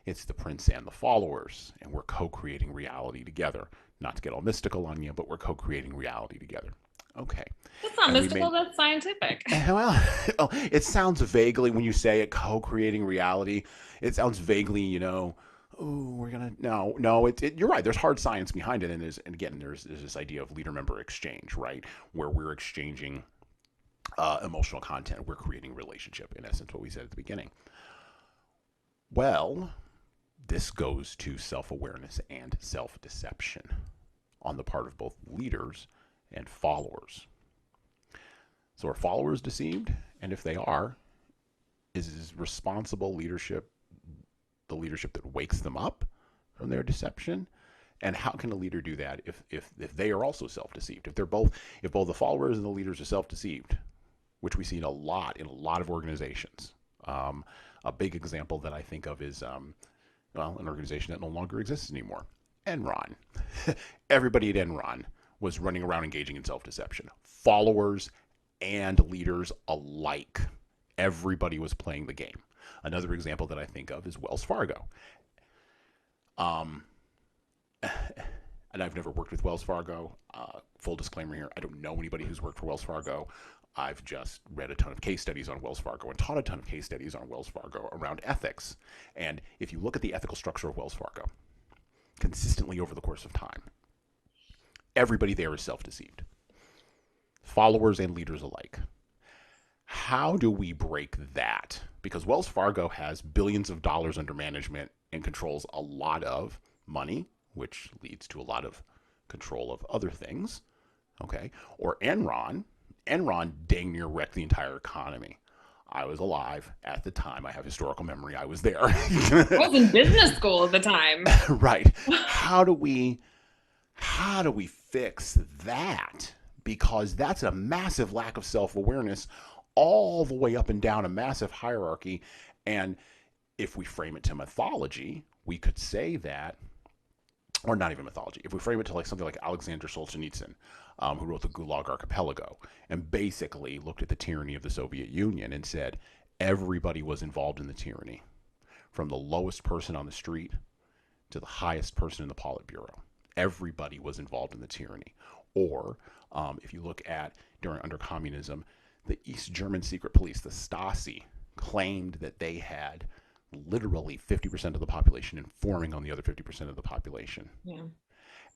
it's the prince and the followers, and we're co-creating reality together. Not to get all mystical on you, but we're co-creating reality together. Okay. That's not mystical, that's scientific. Well, it sounds vaguely, when you say it, co-creating reality, it sounds vaguely, we're going to, no, you're right. There's hard science behind it. And there's this idea of leader-member exchange, right? Where we're exchanging emotional content. We're creating relationship, in essence, what we said at the beginning. Well, this goes to self-awareness and self-deception on the part of both leaders and followers. So are followers deceived? And if they are, is responsible leadership the leadership that wakes them up from their deception? And how can a leader do that if they are also self-deceived? If both the followers and the leaders are self-deceived, which we see in a lot of organizations. A big example that I think of is an organization that no longer exists anymore, Enron. Everybody at Enron was running around engaging in self-deception. Followers and leaders alike. Everybody was playing the game. Another example that I think of is Wells Fargo. And I've never worked with Wells Fargo. Full disclaimer here, I don't know anybody who's worked for Wells Fargo. I've just read a ton of case studies on Wells Fargo and taught a ton of case studies on Wells Fargo around ethics. And if you look at the ethical structure of Wells Fargo, consistently over the course of time, everybody there is self-deceived. Followers and leaders alike. How do we break that? Because Wells Fargo has billions of dollars under management and controls a lot of money, which leads to a lot of control of other things. Okay. Or Enron dang near wrecked the entire economy. I was alive at the time. I have historical memory. I was there. I was in business school at the time. Right. How do we fix that? Because that's a massive lack of self-awareness all the way up and down a massive hierarchy. And if we frame it to mythology, we could say that, or not even mythology, if we frame it to like something like Alexander Solzhenitsyn, who wrote the Gulag Archipelago, and basically looked at the tyranny of the Soviet Union and said everybody was involved in the tyranny, from the lowest person on the street to the highest person in the Politburo. Everybody was involved in the tyranny. Or if you look at under communism, the East German secret police, the Stasi, claimed that they had literally 50% of the population informing on the other 50% of the population. Yeah.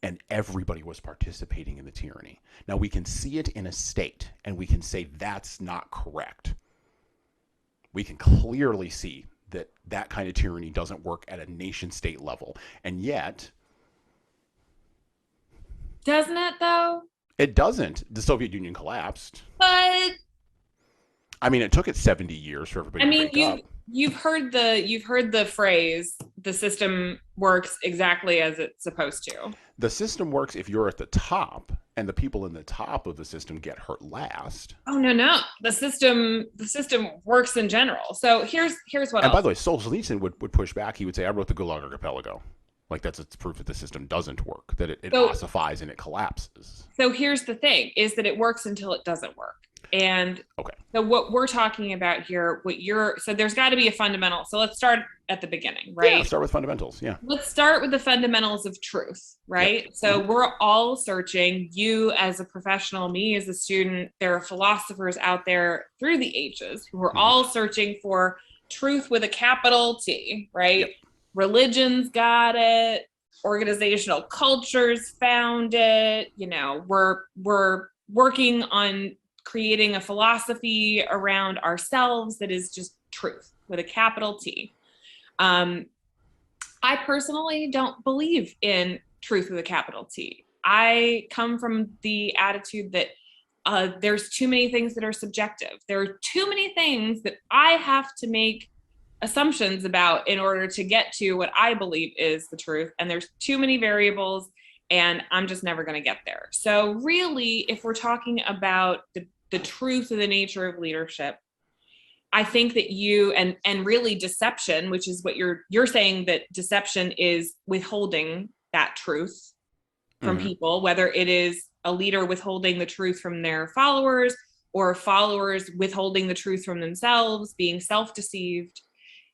And everybody was participating in the tyranny. Now, we can see it in a state, and we can say that's not correct. We can clearly see that that kind of tyranny doesn't work at a nation-state level. And yet... Doesn't it, though? It doesn't. The Soviet Union collapsed. But... I mean, it took it 70 years for everybody to wake up. You've heard the phrase, the system works exactly as it's supposed to. The system works if you're at the top, and the people in the top of the system get hurt last. Oh, no. The system works in general. So here's what. And by the way, Solzhenitsyn would push back. He would say, I wrote the Gulag Archipelago. Like, that's its proof that the system doesn't work, that it ossifies and it collapses. So here's the thing, is that it works until it doesn't work. And okay. So what we're talking about here, so there's got to be a fundamental. So let's start at the beginning, right? Yeah, let's start with fundamentals. Yeah. Let's start with the fundamentals of truth, right? Yep. So we're all searching, you as a professional, me as a student, there are philosophers out there through the ages who are all searching for truth with a capital T, right? Yep. Religion's got it. Organizational cultures found it. You know, we're working on creating a philosophy around ourselves that is just truth with a capital T. I personally don't believe in truth with a capital T. I come from the attitude that there's too many things that are subjective. There are too many things that I have to make assumptions about in order to get to what I believe is the truth. And there's too many variables, and I'm just never going to get there. So really, if we're talking about the truth of the nature of leadership, I think that and really deception, which is what you're saying, that deception is withholding that truth from people, whether it is a leader withholding the truth from their followers or followers withholding the truth from themselves, being self-deceived.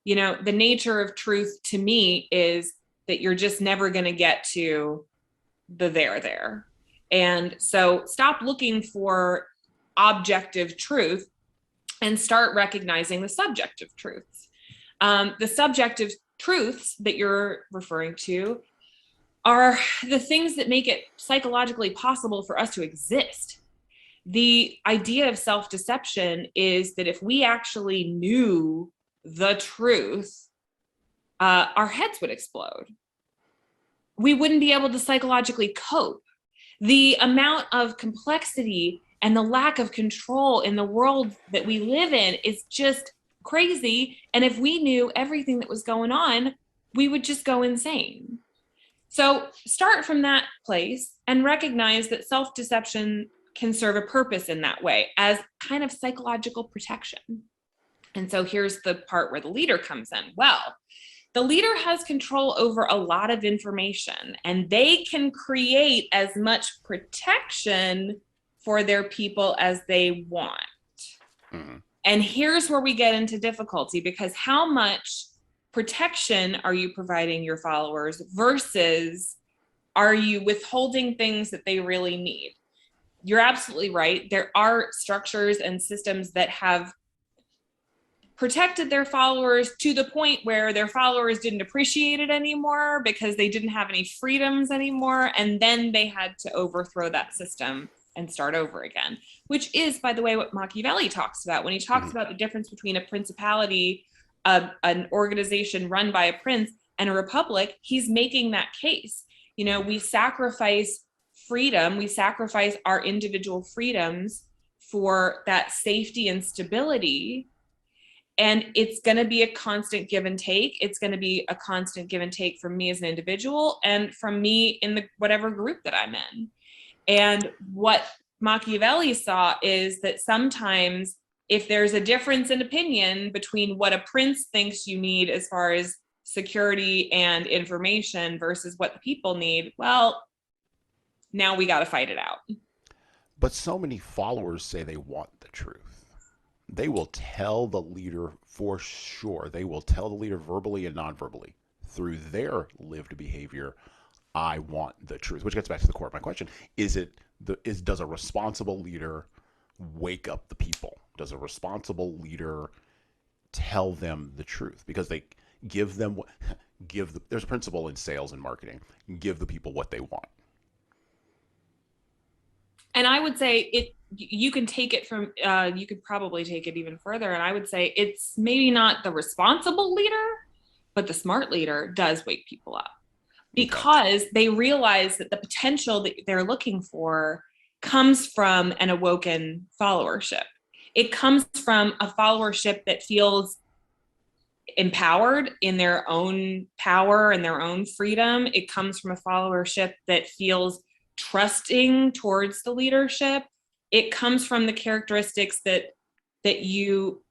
You know, the nature of truth to me is that you're just never going to get to the there. And so stop looking for objective truth and start recognizing the subjective truths. The subjective truths that you're referring to are the things that make it psychologically possible for us to exist. The idea of self-deception is that if we actually knew the truth, our heads would explode. We wouldn't be able to psychologically cope. The amount of complexity and the lack of control in the world that we live in is just crazy. And if we knew everything that was going on, we would just go insane. So start from that place and recognize that self-deception can serve a purpose in that way as kind of psychological protection. And so here's the part where the leader comes in. Well, the leader has control over a lot of information, and they can create as much protection for their people as they want. Mm-hmm. And here's where we get into difficulty, because how much protection are you providing your followers versus are you withholding things that they really need? You're absolutely right. There are structures and systems that have protected their followers to the point where their followers didn't appreciate it anymore because they didn't have any freedoms anymore. And then they had to overthrow that system and start over again, which is, by the way, what Machiavelli talks about when he talks about the difference between a principality, an organization run by a prince, and a republic. He's making that case. You know, we sacrifice freedom, we sacrifice our individual freedoms for that safety and stability. And it's going to be a constant give and take. It's going to be a constant give and take from me as an individual and from me in the whatever group that I'm in. And what Machiavelli saw is that sometimes if there's a difference in opinion between what a prince thinks you need as far as security and information versus what the people need, well, now we got to fight it out. But so many followers say they want the truth. They will tell the leader for sure. They will tell the leader verbally and non-verbally through their lived behavior, I want the truth, which gets back to the core of my question. Does a responsible leader wake up the people? Does a responsible leader tell them the truth? Because they there's a principle in sales and marketing, give the people what they want. And I would say you can take it from, you could probably take it even further. And I would say it's maybe not the responsible leader, but the smart leader does wake people up because they realize that the potential that they're looking for comes from an awoken followership. It comes from a followership that feels empowered in their own power and their own freedom. It comes from a followership that feels trusting towards the leadership. It comes from the characteristics that you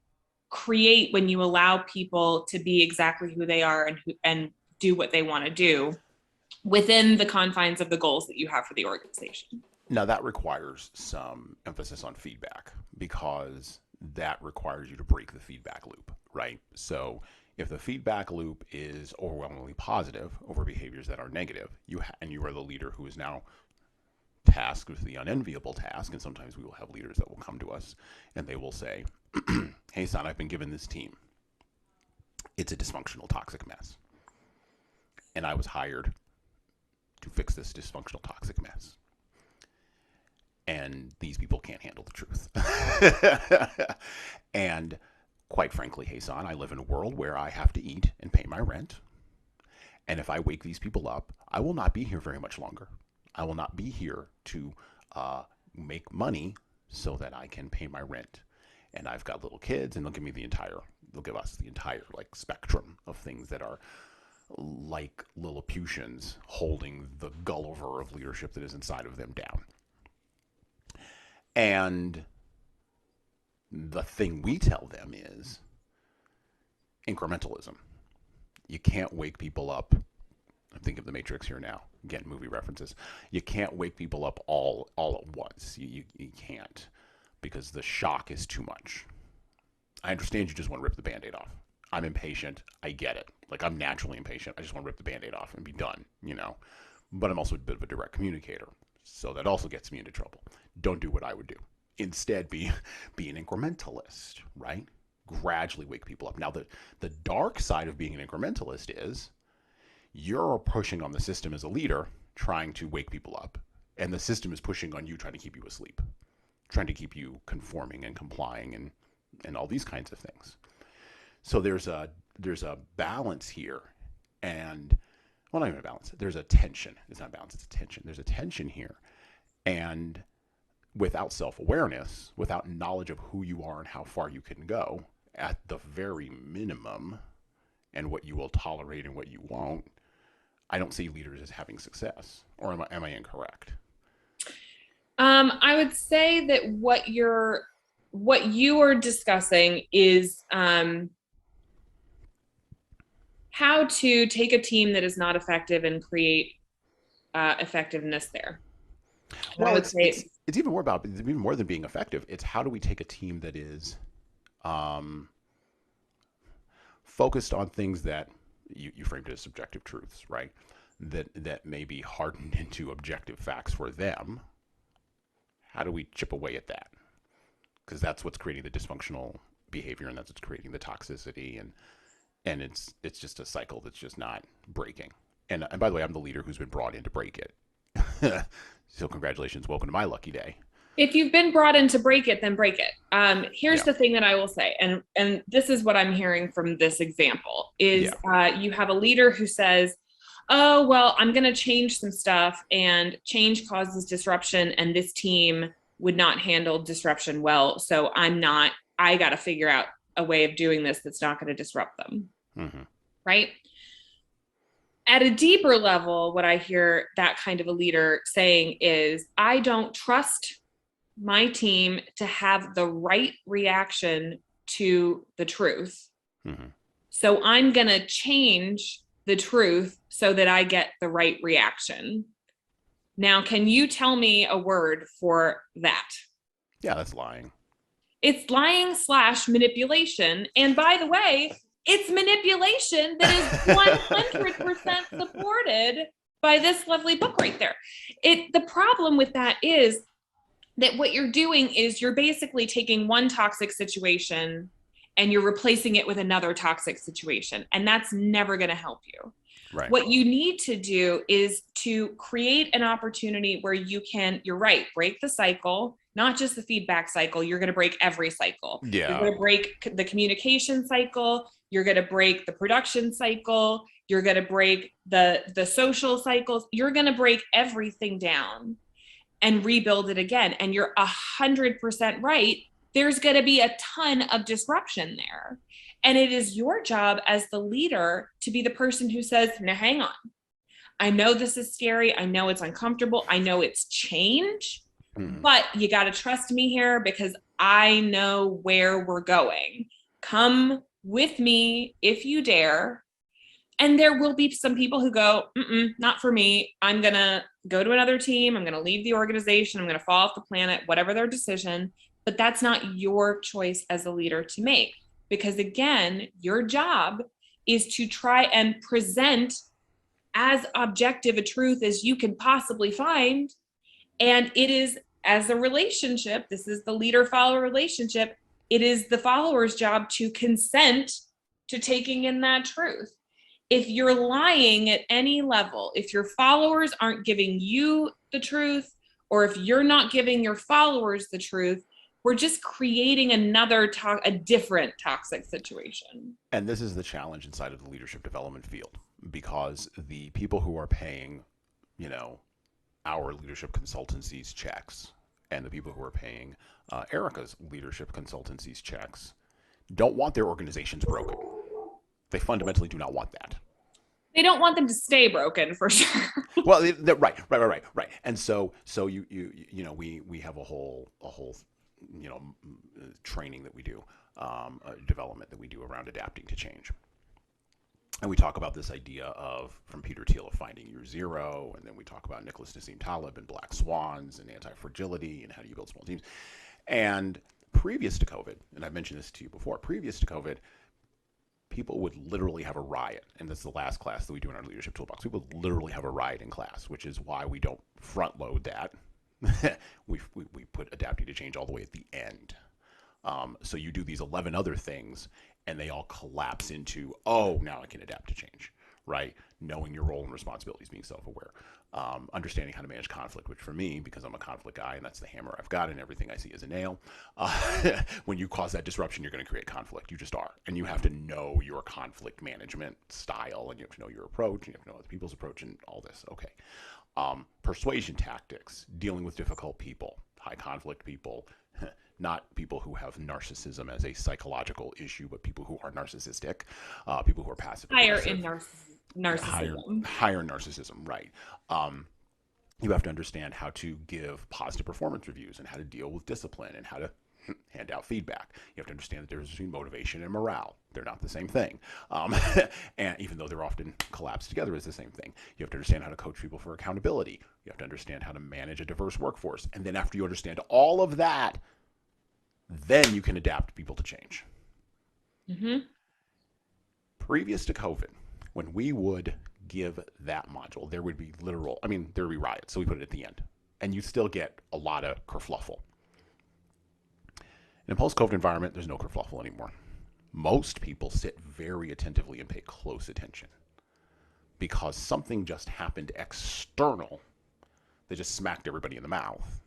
create when you allow people to be exactly who they are and do what they want to do within the confines of the goals that you have for the organization. Now that requires some emphasis on feedback because that requires you to break the feedback loop, right? So if the feedback loop is overwhelmingly positive over behaviors that are negative, you are the leader who is now tasked with the unenviable task, and sometimes we will have leaders that will come to us and they will say, hey son, I've been given this team. It's a dysfunctional, toxic mess. And I was hired to fix this dysfunctional, toxic mess. And these people can't handle the truth. And quite frankly, hey son, I live in a world where I have to eat and pay my rent. And if I wake these people up, I will not be here very much longer. I will not be here to make money so that I can pay my rent. And I've got little kids, and they'll give us the entire like spectrum of things that are like Lilliputians holding the Gulliver of leadership that is inside of them down. And the thing we tell them is incrementalism. You can't wake people up. I'm thinking of the Matrix here now. Again, movie references. You can't wake people up all at once. You can't, because the shock is too much. I understand you just want to rip the Band-Aid off. I'm impatient. I get it. Like, I'm naturally impatient. I just want to rip the Band-Aid off and be done, you know. But I'm also a bit of a direct communicator. So that also gets me into trouble. Don't do what I would do. Instead, be an incrementalist, right? Gradually wake people up. Now, the dark side of being an incrementalist is you're pushing on the system as a leader, trying to wake people up. And the system is pushing on you, trying to keep you asleep, trying to keep you conforming and complying and all these kinds of things. So there's a balance here And, well, not even a balance. There's a tension. It's not balance, it's a tension. There's a tension here. And without self-awareness, without knowledge of who you are and how far you can go, at the very minimum, and what you will tolerate and what you won't, I don't see leaders as having success. Or am I incorrect? I would say that what you are discussing is how to take a team that is not effective and create effectiveness there. And Well, I would say it's even more about, even more than being effective. It's how do we take a team that is focused on things that you framed it as subjective truths, right? That may be hardened into objective facts for them. How do we chip away at that? Because that's what's creating the dysfunctional behavior, and that's what's creating the toxicity, and it's just a cycle that's just not breaking. And by the way, I'm the leader who's been brought in to break it. So congratulations, welcome to my lucky day. if you've been brought in to break it, then break it. Here's the thing that I will say, and this is what I'm hearing from this example, is you have a leader who says, oh, well, I'm going to change some stuff, and change causes disruption, and this team would not handle disruption well. So I got to figure out a way of doing this that's not going to disrupt them. Mm-hmm. Right? At a deeper level, what I hear that kind of a leader saying is, I don't trust my team to have the right reaction to the truth. Mm-hmm. So I'm going to change the truth so that I get the right reaction. Now, can you tell me a word for that? Yeah, that's lying. It's lying / manipulation. And by the way, it's manipulation that is 100% supported by this lovely book right there. The problem with that is that what you're doing is you're basically taking one toxic situation and you're replacing it with another toxic situation. And that's never going to help you. Right. What you need to do is to create an opportunity where you can, you're right, break the cycle, not just the feedback cycle. You're going to break every cycle. Yeah. You're going to break the communication cycle. You're going to break the production cycle. You're going to break the social cycles. You're going to break everything down and rebuild it again. And you're 100% right. There's going to be a ton of disruption there. And it is your job as the leader to be the person who says, now hang on. I know this is scary. I know it's uncomfortable. I know it's change, but you got to trust me here because I know where we're going. Come with me if you dare. And there will be some people who go, not for me. I'm going to go to another team. I'm going to leave the organization. I'm going to fall off the planet, whatever their decision. But that's not your choice as a leader to make. Because again, your job is to try and present as objective a truth as you can possibly find. And it is, as a relationship, this is the leader-follower relationship, it is the follower's job to consent to taking in that truth. If you're lying at any level, if your followers aren't giving you the truth, or if you're not giving your followers the truth, we're just creating a different toxic situation. And this is the challenge inside of the leadership development field, because the people who are paying, our leadership consultancies checks, and the people who are paying Erica's leadership consultancies checks don't want their organizations broken. They fundamentally do not want that. They don't want them to stay broken, for sure. Well, right. And so we have a whole training that we do, development that we do around adapting to change. And we talk about this idea of, from Peter Thiel, of finding your zero, and then we talk about Nicholas Nassim Taleb and black swans and anti-fragility and how do you build small teams. And previous to COVID, and I've mentioned this to you before, previous to COVID, people would literally have a riot, and this is the last class that we do in our leadership toolbox. People would literally have a riot in class, which is why we don't front load that. we put adapting to change all the way at the end. So you do these 11 other things, and they all collapse into, oh, now I can adapt to change, right? Knowing your role and responsibilities, being self-aware, understanding how to manage conflict, which for me, because I'm a conflict guy and that's the hammer I've got and everything I see is a nail, when you cause that disruption, you're going to create conflict. You just are. And you have to know your conflict management style, and you have to know your approach, and you have to know other people's approach and all this. Okay. Persuasion tactics, dealing with difficult people, high conflict people, not people who have narcissism as a psychological issue, but people who are narcissistic, people who are passive Higher aggressive. in narcissism. Higher narcissism, right. You have to understand how to give positive performance reviews and how to deal with discipline and how to hand out feedback. You have to understand the difference between motivation and morale. They're not the same thing. And even though they're often collapsed together as the same thing, you have to understand how to coach people for accountability. You have to understand how to manage a diverse workforce. And then after you understand all of that, then you can adapt people to change. Mm-hmm. Previous to COVID, when we would give that module, there would be there would be riots. So we put it at the end. And you still get a lot of kerfluffle. In a post-COVID environment, there's no kerfluffle anymore. Most people sit very attentively and pay close attention because something just happened external that just smacked everybody in the mouth.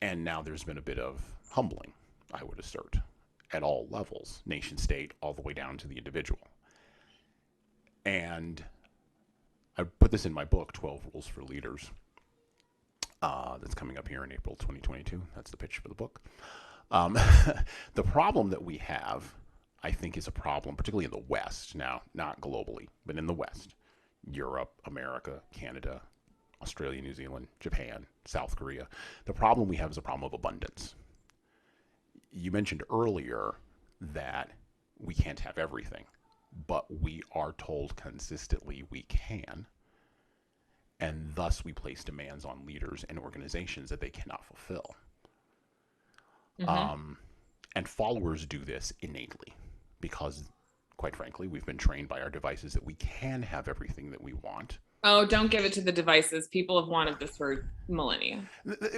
And now there's been a bit of humbling, I would assert, at all levels, nation state, all the way down to the individual. And I put this in my book, 12 Rules for Leaders. That's coming up here in April 2022. That's the pitch for the book. The problem that we have, I think, is a problem, particularly in the West now, not globally, but in the West. Europe, America, Canada, Australia, New Zealand, Japan, South Korea. The problem we have is a problem of abundance. You mentioned earlier that we can't have everything, but we are told consistently we can. And thus we place demands on leaders and organizations that they cannot fulfill. Mm-hmm. And followers do this innately because, quite frankly, we've been trained by our devices that we can have everything that we want. Oh, don't give it to the devices. People have wanted this for millennia.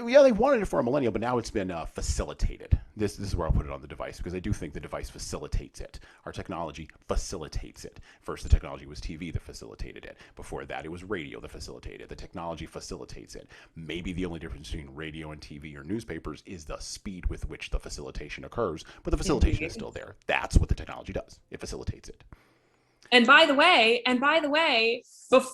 Yeah, they wanted it for a millennia, but now it's been facilitated. This is where I'll put it on the device because I do think the device facilitates it. Our technology facilitates it. First, the technology was TV that facilitated it. Before that, it was radio that facilitated it. The technology facilitates it. Maybe the only difference between radio and TV or newspapers is the speed with which the facilitation occurs, but the facilitation is still there. That's what the technology does. It facilitates it. And by the way,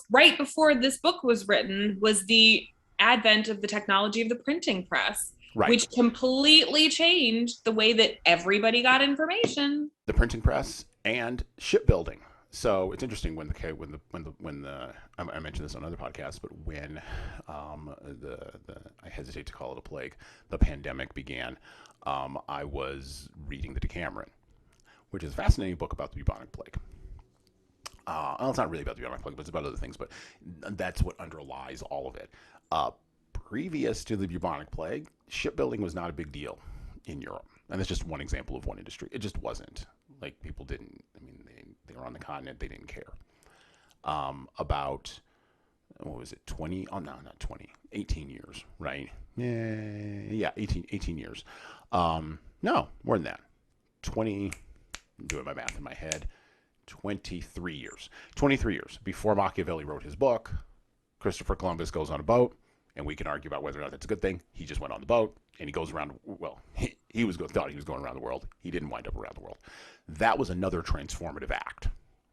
right before this book was written was the advent of the technology of the printing press, right, which completely changed the way that everybody got information. The printing press and shipbuilding. So it's interesting when I mentioned this on other podcasts, but when I hesitate to call it a plague, the pandemic began, I was reading the Decameron, which is a fascinating book about the bubonic plague. Well, it's not really about the bubonic plague, but it's about other things, but that's what underlies all of it. Previous to the bubonic plague, shipbuilding was not a big deal in Europe. And that's just one example of one industry. It just wasn't. Like, people didn't, they were on the continent, they didn't care. About, what was it, 20? Oh, no, not 20. 18 years, right? Yeah, 18 years. No, more than that. 20, I'm doing my math in my head. 23 years. 23 years before Machiavelli wrote his book, Christopher Columbus goes on a boat, and we can argue about whether or not that's a good thing. He just went on the boat, and he goes around, thought he was going around the world. He didn't wind up around the world. That was another transformative act,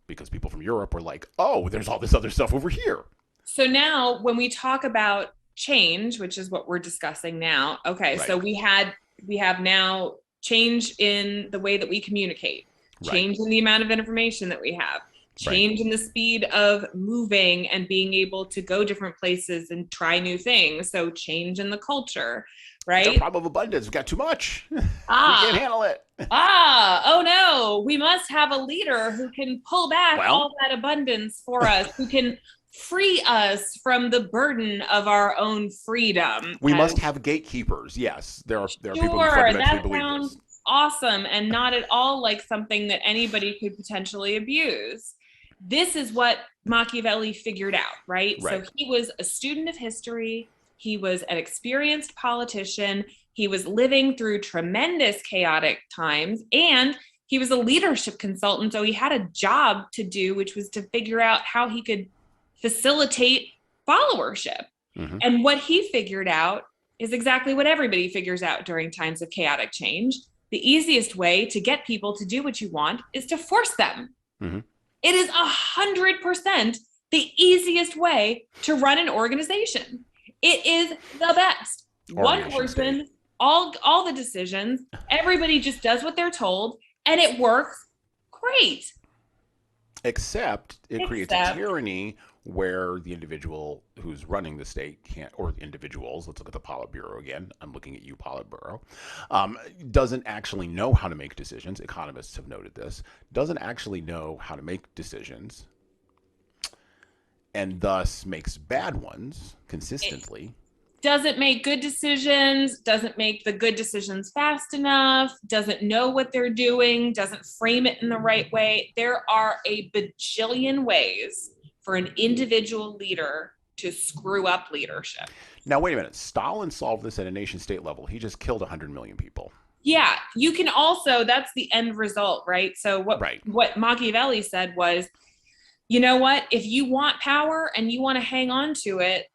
because people from Europe were like, oh, there's all this other stuff over here. So now when we talk about change, which is what we're discussing now, okay, right. So we have now change in the way that we communicate. Change in the amount of information that we have, change in the speed of moving and being able to go different places and try new things. So change in the culture, right? The problem of abundance. We've got too much. We can't handle it. Oh no, we must have a leader who can pull back all that abundance for us, who can free us from the burden of our own freedom. We must have gatekeepers. Yes, there are people who fundamentally believe this. Awesome, and not at all like something that anybody could potentially abuse. This is what Machiavelli figured out, right? So he was a student of history. He was an experienced politician. He was living through tremendous chaotic times, and He was a leadership consultant, so he had a job to do, which was to figure out how he could facilitate followership. Mm-hmm. And what he figured out is exactly what everybody figures out during times of chaotic change. The easiest way to get people to do what you want is to force them. Mm-hmm. It is 100% the easiest way to run an organization. It is the best. One person, all the decisions, everybody just does what they're told, and it works great. Except it creates a tyranny where the individual who's running the state can't, or individuals, let's look at the Politburo again, I'm looking at you, Politburo, doesn't actually know how to make decisions. Economists have noted this, doesn't actually know how to make decisions, and thus makes bad ones consistently. Doesn't make good decisions, doesn't make the good decisions fast enough, doesn't know what they're doing, doesn't frame it in the right way. There are a bajillion ways for an individual leader to screw up leadership. Now, wait a minute. Stalin solved this at a nation state level. He just killed 100 million people. Yeah, you can also, that's the end result, right? So what Machiavelli said was, you know what, if you want power and you want to hang on to it,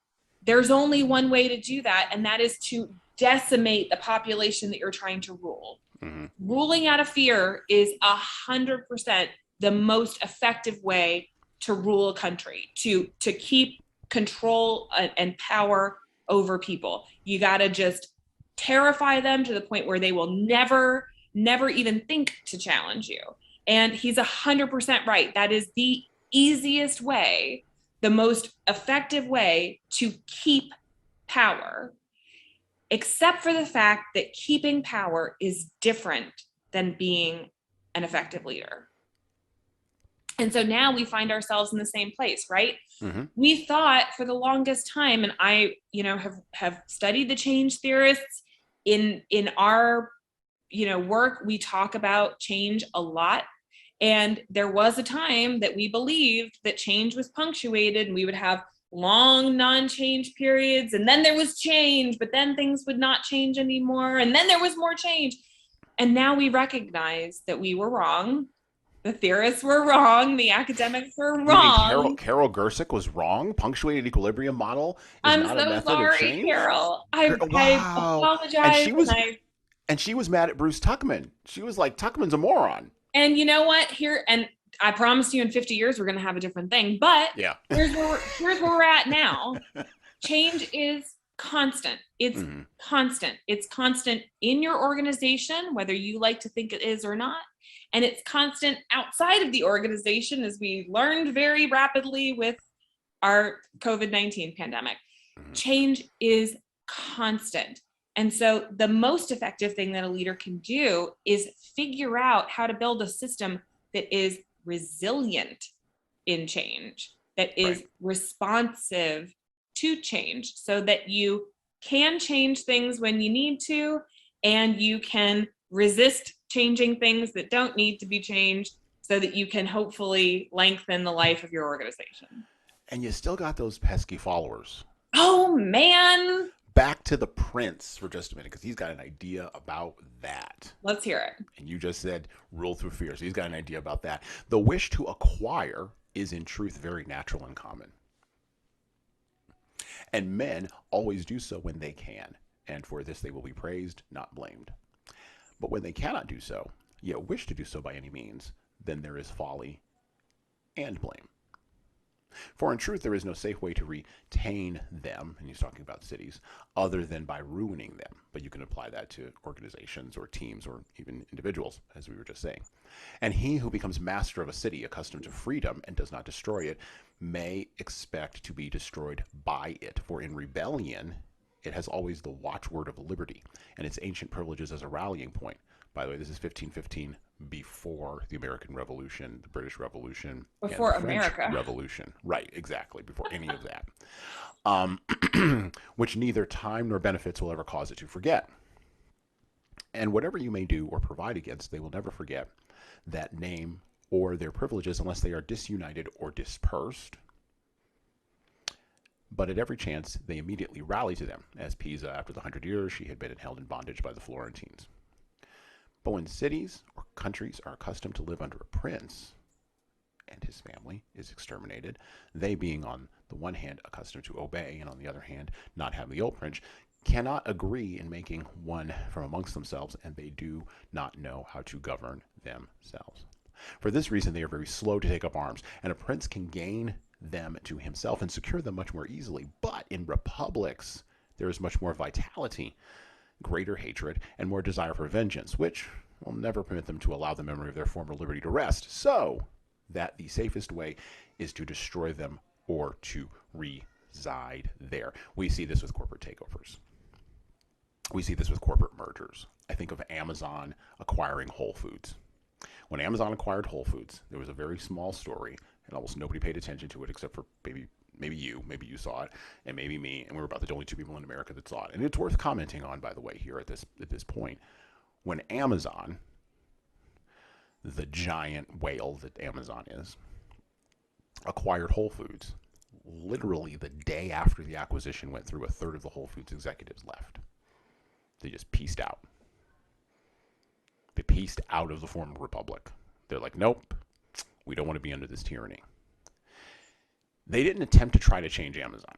there's only one way to do that, and that is to decimate the population that you're trying to rule. Mm-hmm. Ruling out of fear is 100% the most effective way to rule a country, to keep control and power over people. You got to just terrify them to the point where they will never even think to challenge you. And he's 100% right. That is the easiest way, the most effective way to keep power, except for the fact that keeping power is different than being an effective leader. And so now we find ourselves in the same place, right? Mm-hmm. We thought for the longest time, and I, have studied the change theorists in our, work. We talk about change a lot. And there was a time that we believed that change was punctuated, and we would have long non-change periods, and then there was change, but then things would not change anymore, and then there was more change. And now we recognize that we were wrong. The theorists were wrong. The academics were wrong. You mean Carol Gersick was wrong? Punctuated equilibrium model is not a method of change? Carol. I apologize. And she was mad at Bruce Tuckman. She was like, Tuckman's a moron. And you know what? And I promised you in 50 years we're going to have a different thing. But yeah. here's where we're at now. Change is constant. It's constant. It's constant in your organization, whether you like to think it is or not. And it's constant outside of the organization, as we learned very rapidly with our COVID-19 pandemic. Change is constant. And so the most effective thing that a leader can do is figure out how to build a system that is resilient in change, that is responsive to change, so that you can change things when you need to, and you can resist changing things that don't need to be changed, so that you can hopefully lengthen the life of your organization. And you still got those pesky followers. Oh, man. Back to the prince for just a minute, because he's got an idea about that. Let's hear it. And you just said rule through fear. So he's got an idea about that. The wish to acquire is in truth very natural and common. And men always do so when they can. And for this they will be praised, not blamed. But when they cannot do so, yet wish to do so by any means, then there is folly and blame. For in truth, there is no safe way to retain them, and he's talking about cities, other than by ruining them. But you can apply that to organizations or teams or even individuals, as we were just saying. And he who becomes master of a city, accustomed to freedom, and does not destroy it, may expect to be destroyed by it. For in rebellion, it has always the watchword of liberty, and its ancient privileges as a rallying point. By the way, this is 1515, before the American Revolution, the British Revolution, before and the French America Revolution. Right, exactly, before any of that. Which neither time nor benefits will ever cause it to forget. And whatever you may do or provide against, they will never forget that name or their privileges unless they are disunited or dispersed. But at every chance, they immediately rally to them, as Pisa, after the 100 years, she had been held in bondage by the Florentines. But when cities or countries are accustomed to live under a prince and his family is exterminated, they being on the one hand accustomed to obey and on the other hand not have the old prince, cannot agree in making one from amongst themselves, and they do not know how to govern themselves. For this reason, they are very slow to take up arms, and a prince can gain them to himself and secure them much more easily. But in republics, there is much more vitality, greater hatred, and more desire for vengeance, which will never permit them to allow the memory of their former liberty to rest, so that the safest way is to destroy them or to reside there. We see this with corporate takeovers. We see this with corporate mergers. I think of Amazon acquiring Whole Foods. When Amazon acquired Whole Foods, there was a very small story, and almost nobody paid attention to it except for maybe you saw it, and maybe me, and we were about the only two people in America that saw it. And it's worth commenting on, by the way, here at this point. When Amazon, the giant whale that Amazon is, acquired Whole Foods, literally the day after the acquisition went through, a third of the Whole Foods executives left. They just pieced out. They pieced out of the former republic. They're like, nope, we don't want to be under this tyranny. They didn't attempt to try to change Amazon.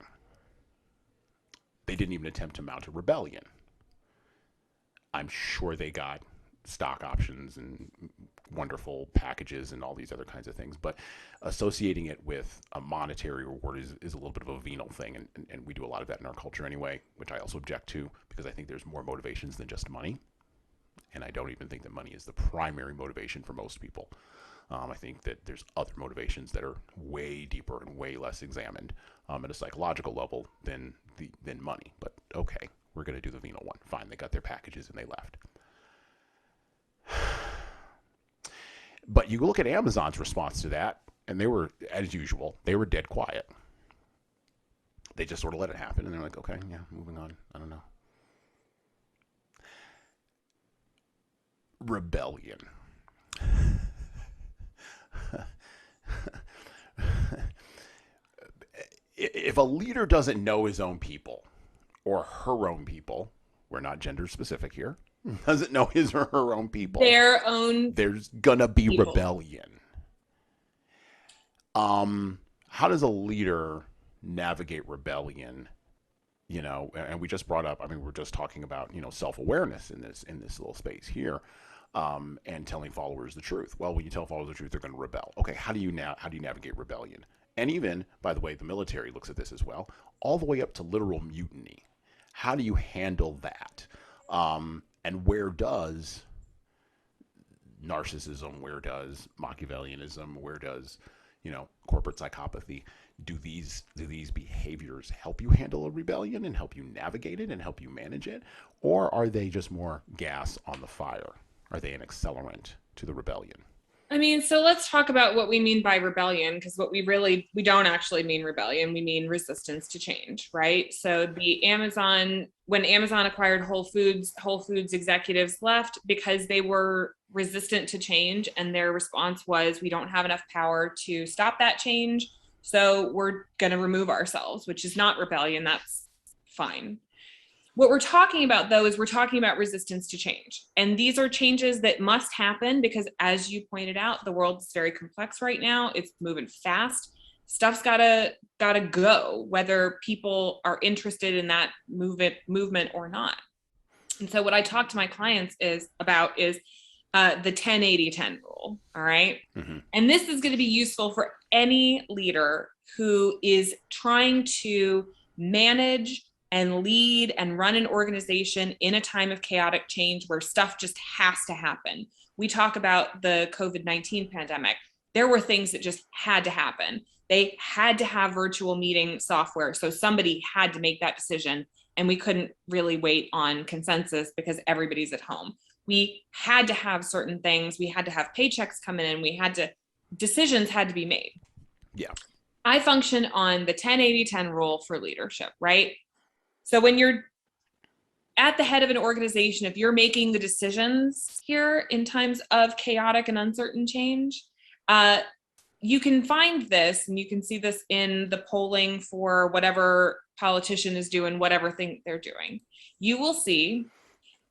They didn't even attempt to mount a rebellion. I'm sure they got stock options and wonderful packages and all these other kinds of things, but associating it with a monetary reward is a little bit of a venal thing, and we do a lot of that in our culture anyway, which I also object to, because I think there's more motivations than just money, and I don't even think that money is the primary motivation for most people. I think that there's other motivations that are way deeper and way less examined at a psychological level than money, but okay, we're going to do the venal one. Fine, they got their packages and they left. But you look at Amazon's response to that, and they were, as usual, they were dead quiet. They just sort of let it happen, and they're like, okay, yeah, moving on. I don't know. Rebellion. If a leader doesn't know his own people or her own people, we're not gender specific here, doesn't know his or her own people, there's gonna be people. Rebellion. How does a leader navigate rebellion? You know, and we just brought up, I mean, we're just talking about, self-awareness in this little space here, and telling followers the truth. Well, when you tell followers the truth, they're going to rebel. Okay, how do you navigate rebellion? And even, by the way, the military looks at this as well, all the way up to literal mutiny. How do you handle that? And where does narcissism, where does Machiavellianism, where does, corporate psychopathy, do these behaviors help you handle a rebellion and help you navigate it and help you manage it? Or are they just more gas on the fire? Are they an accelerant to the rebellion? I mean, so let's talk about what we mean by rebellion, because what we don't actually mean rebellion. We mean resistance to change, right? So when Amazon acquired Whole Foods executives left because they were resistant to change, and their response was, we don't have enough power to stop that change, so we're going to remove ourselves, which is not rebellion. That's fine. What we're talking about, though, is we're talking about resistance to change. And these are changes that must happen because, as you pointed out, the world is very complex right now. It's moving fast. Stuff's gotta go, whether people are interested in that movement or not. And so what I talk to my clients about is the 10-80-10 rule, all right? Mm-hmm. And this is going to be useful for any leader who is trying to manage and lead and run an organization in a time of chaotic change where stuff just has to happen. We talk about the COVID-19 pandemic. There were things that just had to happen. They had to have virtual meeting software, so somebody had to make that decision, and we couldn't really wait on consensus because everybody's at home. We had to have certain things. We had to have paychecks coming in. Decisions had to be made. Yeah. I function on the 10-80-10 rule for leadership, right? So when you're at the head of an organization, if you're making the decisions here in times of chaotic and uncertain change, you can find this, and you can see this in the polling for whatever politician is doing whatever thing they're doing. You will see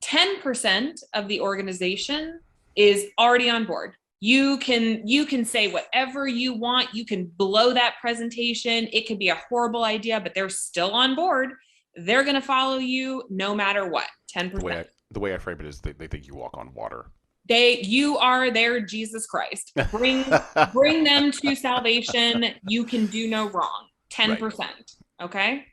10% of the organization is already on board. You can say whatever you want. You can blow that presentation. It could be a horrible idea, but they're still on board. They're going to follow you no matter what. 10%. The way I frame it is they think you walk on water. You are their Jesus Christ. Bring them to salvation. You can do no wrong. 10%. Right. Okay.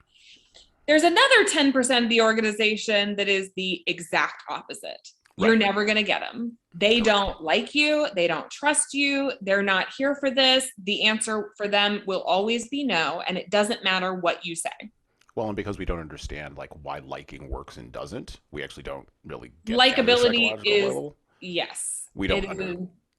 There's another 10% of the organization that is the exact opposite. You're never going to get them. They don't like you. They don't trust you. They're not here for this. The answer for them will always be no. And it doesn't matter what you say. Well, and because we don't understand like why liking works and doesn't, we actually don't really get likability is level. Yes. We don't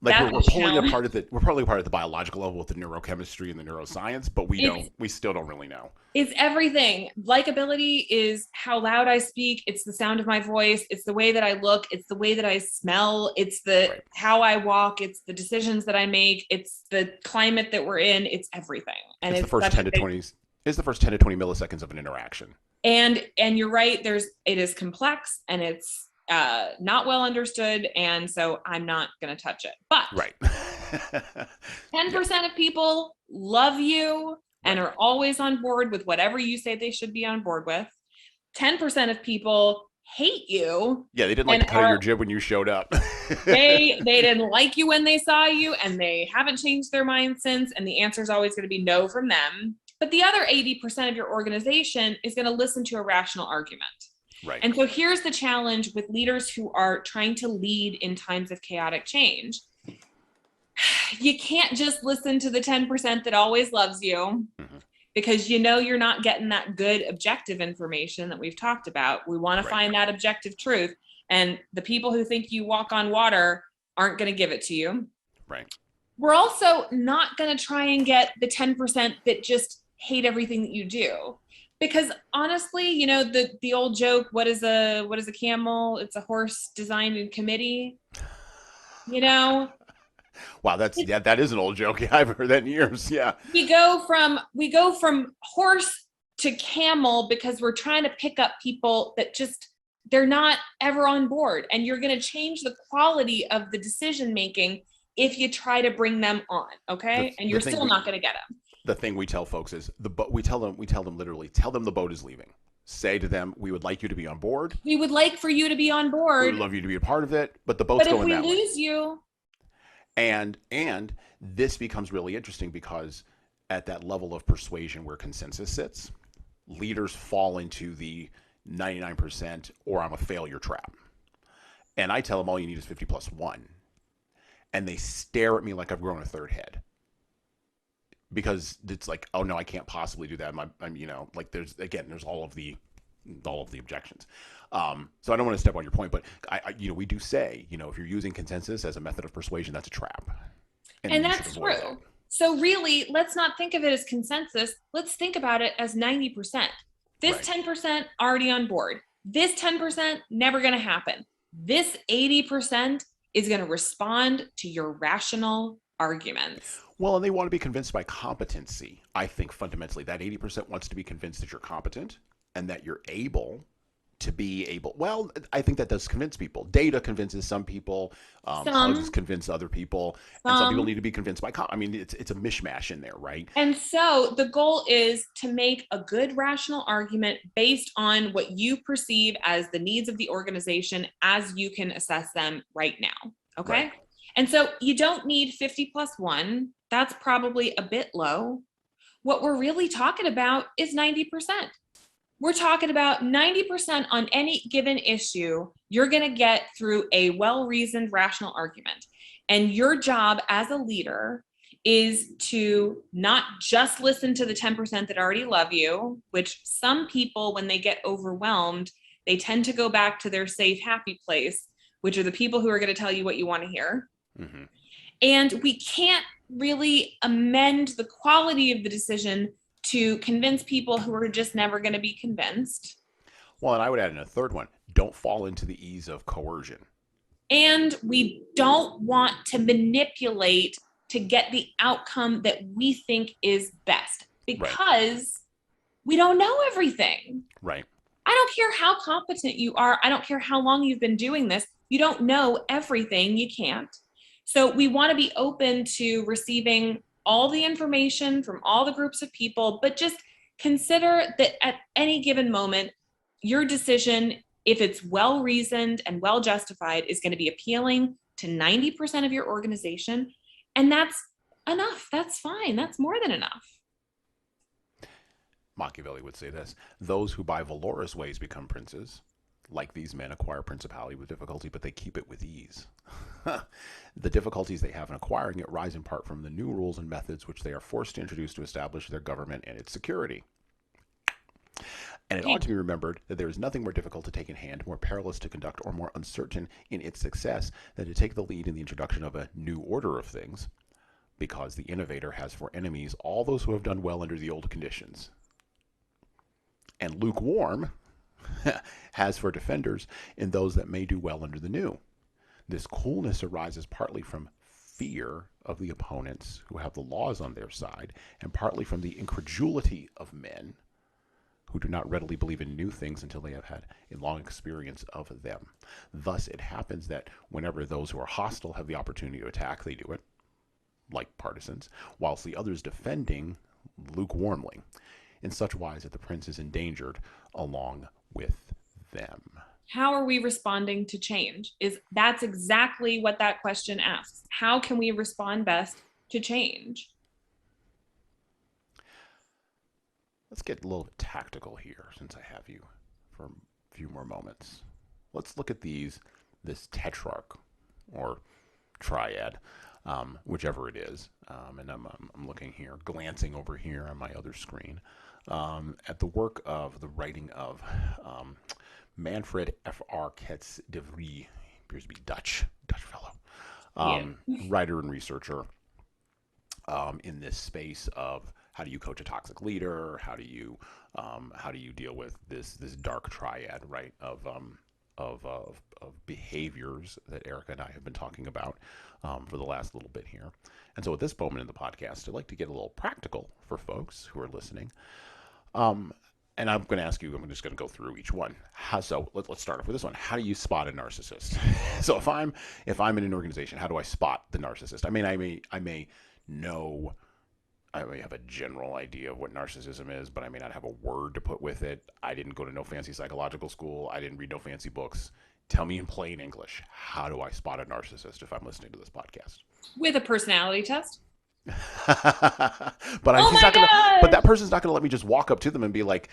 like we're probably a part of the probably part of the biological level with the neurochemistry and the neuroscience, but we still don't really know. It's everything. Likability is how loud I speak. It's the sound of my voice. It's the way that I look. It's the way that I smell. It's the how I walk. It's the decisions that I make. It's the climate that we're in. It's everything. And it's the first 10 to 20. It's the first 10 to 20 milliseconds of an interaction. And you're right. It is complex and it's not well understood, and so I'm not going to touch it. But 10% of people love you and are always on board with whatever you say they should be on board with. 10% of people hate you. Yeah, they didn't like the cut of your jib when you showed up. they didn't like you when they saw you, and they haven't changed their mind since, and the answer is always going to be no from them. But the other 80% of your organization is going to listen to a rational argument. Right. And so here's the challenge with leaders who are trying to lead in times of chaotic change. You can't just listen to the 10% that always loves you, because you're not getting that good objective information that we've talked about. We want to find that objective truth. And the people who think you walk on water aren't going to give it to you. Right. We're also not going to try and get the 10% that just hate everything that you do. Because honestly, the old joke, what is a camel? It's a horse designed in committee. Wow, that is an old joke. Yeah, I've heard that in years. Yeah. We go from horse to camel because we're trying to pick up people that they're not ever on board. And you're going to change the quality of the decision making if you try to bring them on. Okay. And you're still not going to get them. The thing we tell folks is we tell them literally, tell them the boat is leaving. Say to them, we would like you to be on board. We would like for you to be on board. We would love you to be a part of it, but the boat's going that way. But if we lose you. And this becomes really interesting because at that level of persuasion where consensus sits, leaders fall into the 99% or I'm a failure trap. And I tell them all you need is 50 plus 1. And they stare at me like I've grown a third head. Because it's like, oh no, I can't possibly do that. I'm like there's all of the objections. So I don't want to step on your point, but we do say, if you're using consensus as a method of persuasion, that's a trap. And that's true. That. So really, let's not think of it as consensus. Let's think about it as 90%. This 10% already on board. This 10% never going to happen. This 80% is going to respond to your rational arguments. Well, and they want to be convinced by competency. I think fundamentally that 80% wants to be convinced that you're competent and that you're able to be able. Well, I think that does convince people. Data convinces some people. Hugs convince other people. And some people need to be convinced by it's a mishmash in there, right? And so the goal is to make a good rational argument based on what you perceive as the needs of the organization as you can assess them right now. Okay? Right. And so you don't need 50 plus 1. That's probably a bit low. What we're really talking about is 90%. We're talking about 90% on any given issue you're going to get through a well-reasoned rational argument. And your job as a leader is to not just listen to the 10% that already love you, which some people, when they get overwhelmed, they tend to go back to their safe, happy place, which are the people who are going to tell you what you want to hear. Mm-hmm. And we can't really amend the quality of the decision to convince people who are just never going to be convinced. Well, and I would add in a third one, don't fall into the ease of coercion. And we don't want to manipulate to get the outcome that we think is best because we don't know everything. Right. I don't care how competent you are. I don't care how long you've been doing this. You don't know everything. You can't. So we want to be open to receiving all the information from all the groups of people, but just consider that at any given moment, your decision, if it's well reasoned and well justified, is going to be appealing to 90% of your organization. And that's enough. That's fine. That's more than enough. Machiavelli would say this: those who by valorous ways become princes, like these men, acquire principality with difficulty, but they keep it with ease. The difficulties they have in acquiring it rise in part from the new rules and methods which they are forced to introduce to establish their government and its security. And it ought to be remembered that there is nothing more difficult to take in hand, more perilous to conduct, or more uncertain in its success than to take the lead in the introduction of a new order of things, because the innovator has for enemies all those who have done well under the old conditions, and lukewarm has for defenders in those that may do well under the new. This coolness arises partly from fear of the opponents who have the laws on their side, and partly from the incredulity of men who do not readily believe in new things until they have had a long experience of them. Thus it happens that whenever those who are hostile have the opportunity to attack, they do it, like partisans, whilst the others defending lukewarmly, in such wise that the prince is endangered along with them. How are we responding to change? That's exactly what that question asks. How can we respond best to change? Let's get a little bit tactical here since I have you for a few more moments. Let's look at this tetrarch or triad, whichever it is. And I'm looking here, glancing over here on my other screen, at the work of the writing of Manfred F.R. Ketz de Vries. Appears to be Dutch fellow, writer and researcher in this space of how do you coach a toxic leader? How do you deal with this dark triad, right, of behaviors that Erica and I have been talking about for the last little bit here. And so at this moment in the podcast, I'd like to get a little practical for folks who are listening. And I'm going to ask you, I'm just going to go through each one. So let's start off with this one. How do you spot a narcissist? So if I'm in an organization, how do I spot the narcissist? I may have a general idea of what narcissism is, but I may not have a word to put with it. I didn't go to no fancy psychological school. I didn't read no fancy books. Tell me in plain English, how do I spot a narcissist if I'm listening to this podcast? With a personality test. But that person's not gonna let me just walk up to them and be like,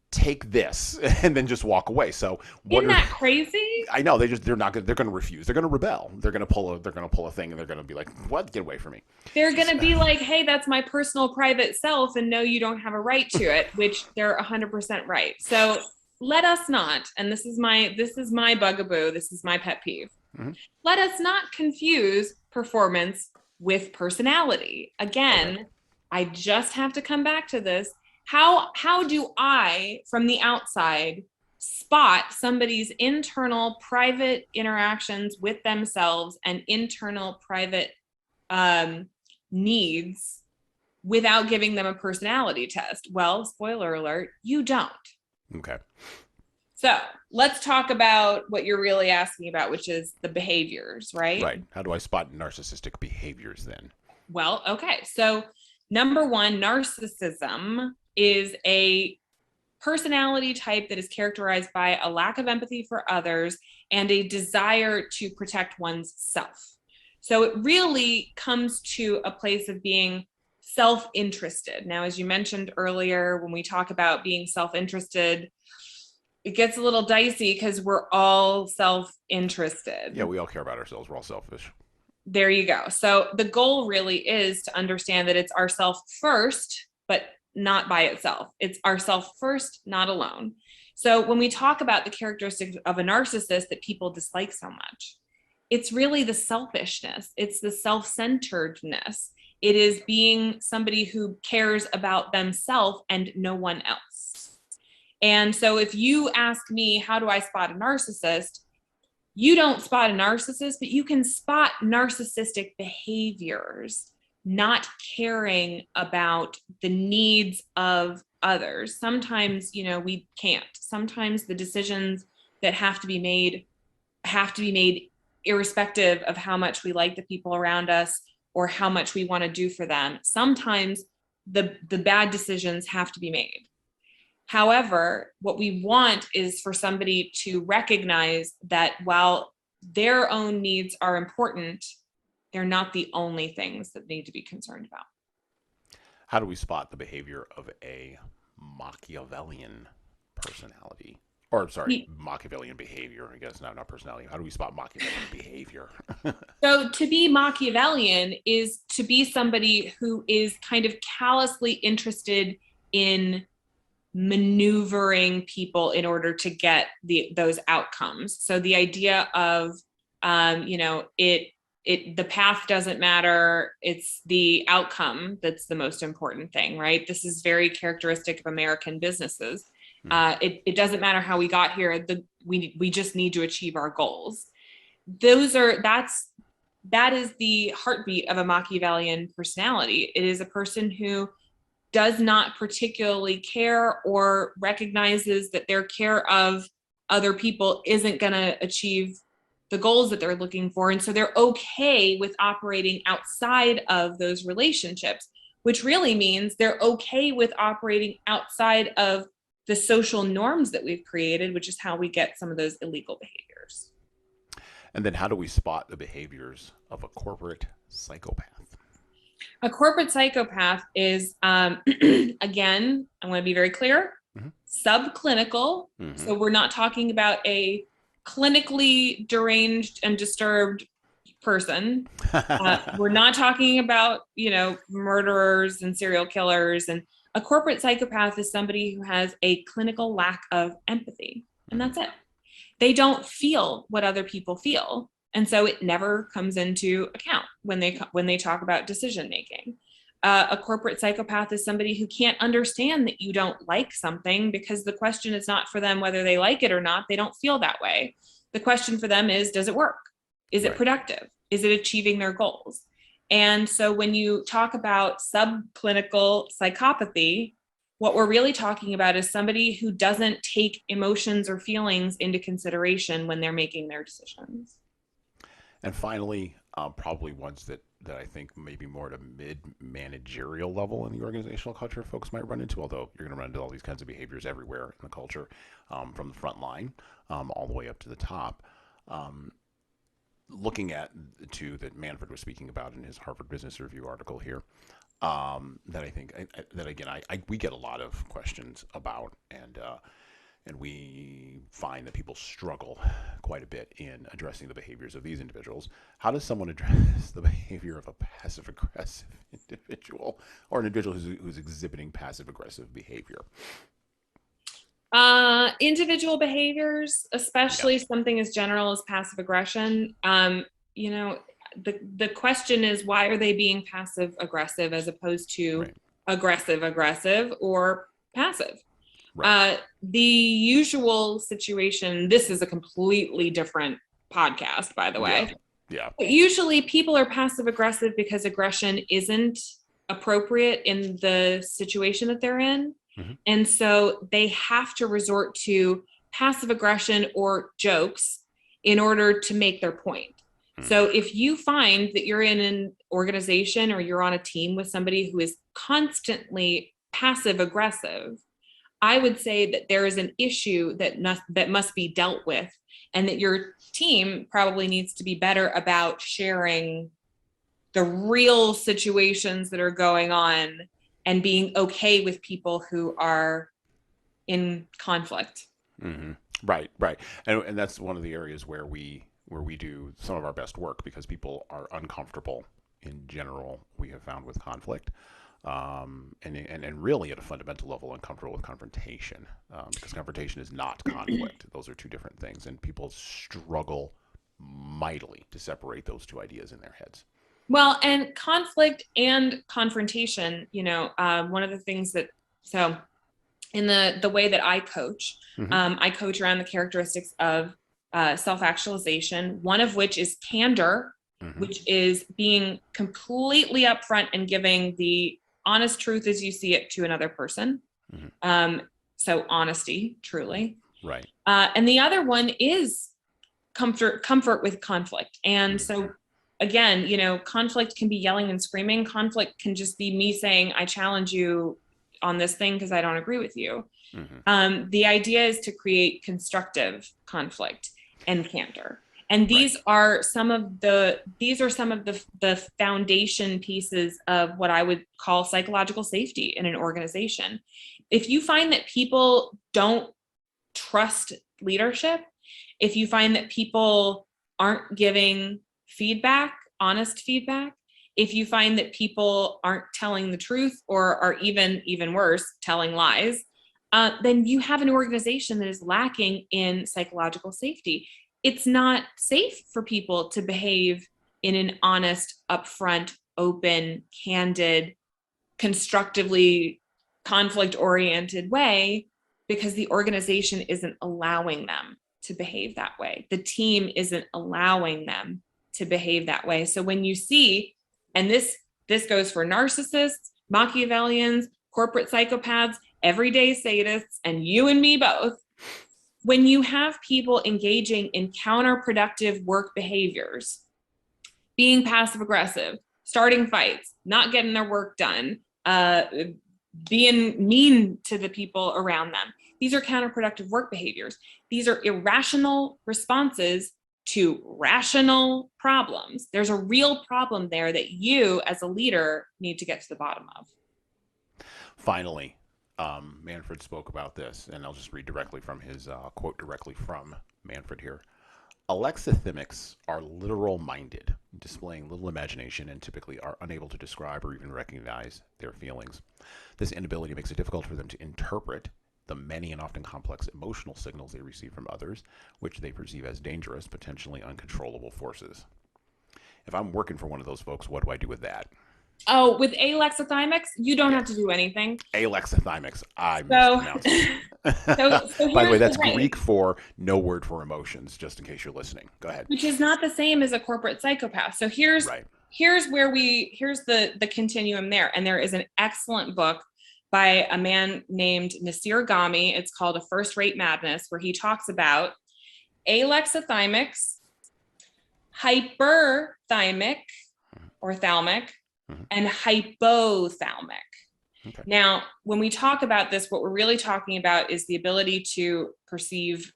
take this, and then just walk away. So isn't that crazy? I know they're gonna refuse. They're gonna rebel. They're gonna pull a thing, and they're gonna be like, what? Get away from me. They're gonna be like, hey, that's my personal private self, and no, you don't have a right to it, which they're 100% right. So let us not, and this is my bugaboo, this is my pet peeve. Mm-hmm. Let us not confuse performance with personality. Again, okay. I just have to come back to this. How do I, from the outside, spot somebody's internal private interactions with themselves and internal private needs without giving them a personality test? Well, spoiler alert, you don't. Okay. So let's talk about what you're really asking about, which is the behaviors, right? Right. How do I spot narcissistic behaviors then? Well, okay. So number one, narcissism is a personality type that is characterized by a lack of empathy for others and a desire to protect one's self. So it really comes to a place of being self-interested. Now, as you mentioned earlier, when we talk about being self-interested, it gets a little dicey because we're all self-interested. Yeah, we all care about ourselves. We're all selfish. There you go. So the goal really is to understand that it's ourself first, but not by itself. It's ourself first, not alone. So when we talk about the characteristics of a narcissist that people dislike so much, it's really the selfishness. It's the self-centeredness. It is being somebody who cares about themselves and no one else. And so if you ask me, how do I spot a narcissist? You don't spot a narcissist, but you can spot narcissistic behaviors. not caring about the needs of others. Sometimes, we can't. Sometimes the decisions that have to be made irrespective of how much we like the people around us or how much we want to do for them. Sometimes the bad decisions have to be made. However, what we want is for somebody to recognize that while their own needs are important, they're not the only things that need to be concerned about. How do we spot the behavior of a Machiavellian personality? Or, sorry, Machiavellian behavior, I guess, not personality. How do we spot Machiavellian behavior? So to be Machiavellian is to be somebody who is kind of callously interested in maneuvering people in order to get those outcomes. So the idea of, the path doesn't matter. It's the outcome that's the most important thing, right? This is very characteristic of American businesses. It doesn't matter how we got here. We just need to achieve our goals. That is the heartbeat of a Machiavellian personality. It is a person who does not particularly care or recognizes that their care of other people isn't going to achieve the goals that they're looking for. And so they're okay with operating outside of those relationships, which really means they're okay with operating outside of the social norms that we've created, which is how we get some of those illegal behaviors. And then how do we spot the behaviors of a corporate psychopath? A corporate psychopath is, again, I'm going to be very clear, subclinical. So we're not talking about a clinically deranged and disturbed person. We're not talking about, murderers and serial killers. And a corporate psychopath is somebody who has a clinical lack of empathy, and that's it. They don't feel what other people feel. And so it never comes into account when they talk about decision making. A corporate psychopath is somebody who can't understand that you don't like something, because the question is not for them whether they like it or not. They don't feel that way. The question for them is, does it work? Is it productive? Is it achieving their goals? And so when you talk about subclinical psychopathy, what we're really talking about is somebody who doesn't take emotions or feelings into consideration when they're making their decisions. And finally, probably ones that I think maybe more at a mid-managerial level in the organizational culture folks might run into, although you're going to run into all these kinds of behaviors everywhere in the culture, from the front line all the way up to the top. Looking at the two that Manfred was speaking about in his Harvard Business Review article here, that I think, that again, we get a lot of questions about, and we find that people struggle quite a bit in addressing the behaviors of these individuals. How does someone address the behavior of a passive-aggressive individual, or an individual who's exhibiting passive-aggressive behavior? Individual behaviors, especially something as general as passive aggression, the question is, why are they being passive aggressive as opposed to aggressive or passive? The usual situation, this is a completely different podcast, by the way. Yeah. But usually people are passive aggressive because aggression isn't appropriate in the situation that they're in. And so they have to resort to passive aggression or jokes in order to make their point. So if you find that you're in an organization or you're on a team with somebody who is constantly passive aggressive, I would say that there is an issue that must be dealt with, and that your team probably needs to be better about sharing the real situations that are going on and being okay with people who are in conflict. Right. And that's one of the areas where we do some of our best work, because people are uncomfortable in general, we have found, with conflict. And really at a fundamental level uncomfortable with confrontation, because confrontation is not conflict. Those are two different things, and people struggle mightily to separate those two ideas in their heads. Well, and conflict and confrontation, one of the things so in the way that I coach, I coach around the characteristics of self-actualization, one of which is candor which is being completely upfront and giving the honest truth as you see it to another person. So honesty, truly. Right. And the other one is comfort with conflict. And so again, conflict can be yelling and screaming. Conflict can just be me saying, I challenge you on this thing because I don't agree with you. The idea is to create constructive conflict and candor. And these are some of the foundation pieces of what I would call psychological safety in an organization. If you find that people don't trust leadership, if you find that people aren't giving feedback, honest feedback, if you find that people aren't telling the truth or are even worse, telling lies, then you have an organization that is lacking in psychological safety. It's not safe for people to behave in an honest, upfront, open, candid, constructively conflict-oriented way because the organization isn't allowing them to behave that way. The team isn't allowing them to behave that way. So when you see, and this goes for narcissists, Machiavellians, corporate psychopaths, everyday sadists, and you and me both, when you have people engaging in counterproductive work behaviors, being passive aggressive, starting fights, not getting their work done, being mean to the people around them, these are counterproductive work behaviors. These are irrational responses to rational problems. There's a real problem there that you as a leader need to get to the bottom of. Finally, Manfred spoke about this, and I'll just read directly from his quote directly from Manfred here. Alexithymics are literal-minded, displaying little imagination and typically are unable to describe or even recognize their feelings. This inability makes it difficult for them to interpret the many and often complex emotional signals they receive from others, which they perceive as dangerous, potentially uncontrollable forces. If I'm working for one of those folks, what do I do with that? Oh, with alexithymics, you don't have to do anything. Alexithymics, I mispronounced it. By the way, that's Greek for no word for emotions, just in case you're listening. Go ahead. Which is not the same as a corporate psychopath. So here's the continuum there. And there is an excellent book by a man named Nasir Gami. It's called A First-Rate Madness, where he talks about alexithymics, hyperthymic or thalmic, and hypothalamic. Okay. Now, when we talk about this, what we're really talking about is the ability to perceive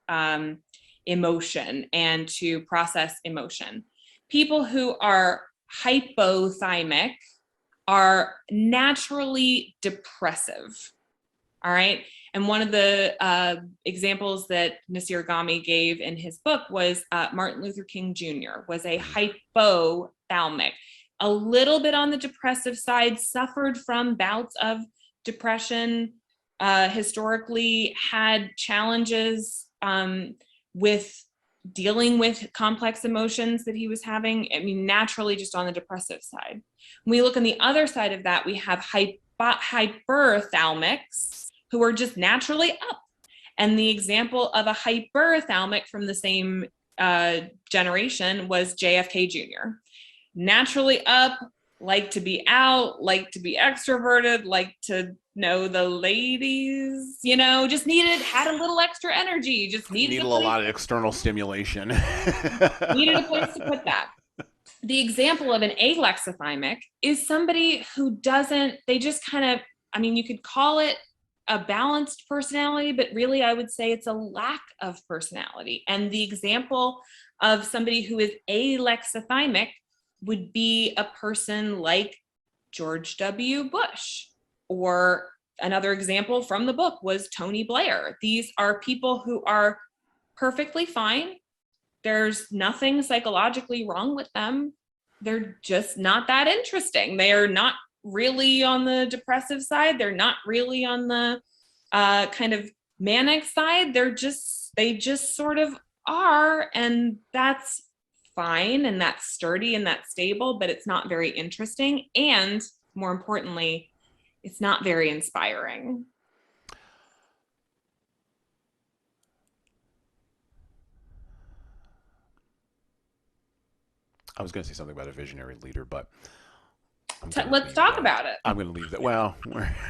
emotion and to process emotion. People who are hypothymic are naturally depressive. All right. And one of the examples that Nasir Gami gave in his book was Martin Luther King Jr. was a hypothalamic, a little bit on the depressive side, suffered from bouts of depression, historically had challenges with dealing with complex emotions that he was having. I mean, naturally just on the depressive side. When we look on the other side of that, we have hyperthalamics who are just naturally up. And the example of a hyperthalamic from the same generation was JFK Jr. Naturally up, like to be out, like to be extroverted, like to know the ladies, just had a little extra energy, just needed a lot of external stimulation. Needed a place to put that. The example of an alexithymic is somebody who they just kind of, you could call it a balanced personality, but really I would say it's a lack of personality. And the example of somebody who is alexithymic would be a person like George W. Bush, or another example from the book was Tony Blair. These are people who are perfectly fine. There's nothing psychologically wrong with them. They're just not that interesting. They are not really on the depressive side. They're not really on the kind of manic side. They just sort of are, and that's fine, and that's sturdy, and that's stable, but it's not very interesting. And more importantly, it's not very inspiring. I was going to say something about a visionary leader, but I'm going to Let's leave talk that. about it. I'm going to leave that. Well,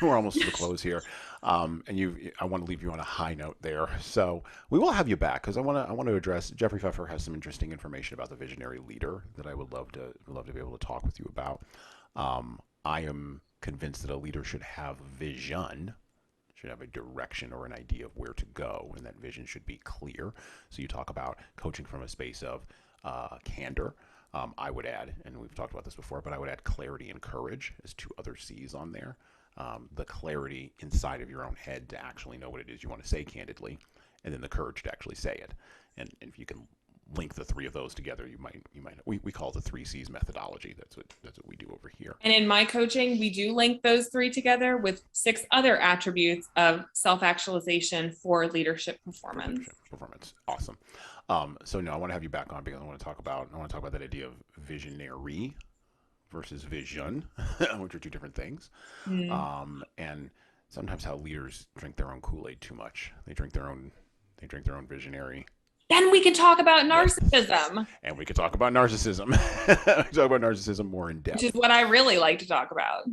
we're almost to the close here, I want to leave you on a high note there. So we will have you back because I want to address. Jeffrey Pfeffer has some interesting information about the visionary leader that I would love to be able to talk with you about. I am convinced that a leader should have vision, should have a direction or an idea of where to go, and that vision should be clear. So you talk about coaching from a space of candor. I would add, and we've talked about this before, but I would add clarity and courage as two other C's on there. The clarity inside of your own head to actually know what it is you want to say candidly, and then the courage to actually say it. And if you can link the three of those together, we call it the three C's methodology. That's what we do over here. And in my coaching, we do link those three together with 6 other attributes of self-actualization for leadership performance. Awesome. So no, I want to have you back on because I want to talk about that idea of visionary versus vision, which are two different things. And sometimes how leaders drink their own Kool-Aid too much. They drink their own visionary. Then we can talk about narcissism. Yes. And we could talk about narcissism. We can talk about narcissism more in depth. Which is what I really like to talk about.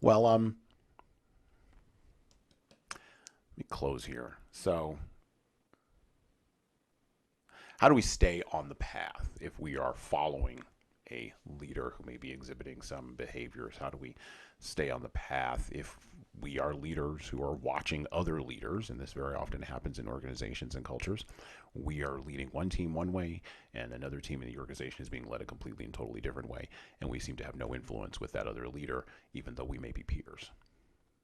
Well, let me close here. So how do we stay on the path if we are following a leader who may be exhibiting some behaviors? How do we stay on the path if we are leaders who are watching other leaders? And this very often happens in organizations and cultures. We are leading one team one way, and another team in the organization is being led a completely and totally different way. And we seem to have no influence with that other leader, even though we may be peers.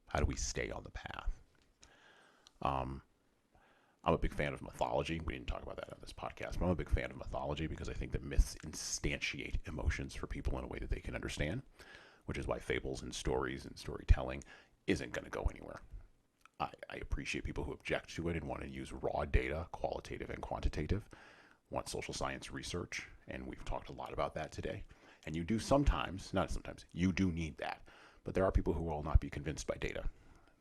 How do we stay on the path? I'm a big fan of mythology. We didn't talk about that on this podcast, but I'm a big fan of mythology because I think that myths instantiate emotions for people in a way that they can understand, which is why fables and stories and storytelling isn't going to go anywhere. I appreciate people who object to it and want to use raw data, qualitative and quantitative, want social science research, and we've talked a lot about that today. And you do you do need that. But there are people who will not be convinced by data.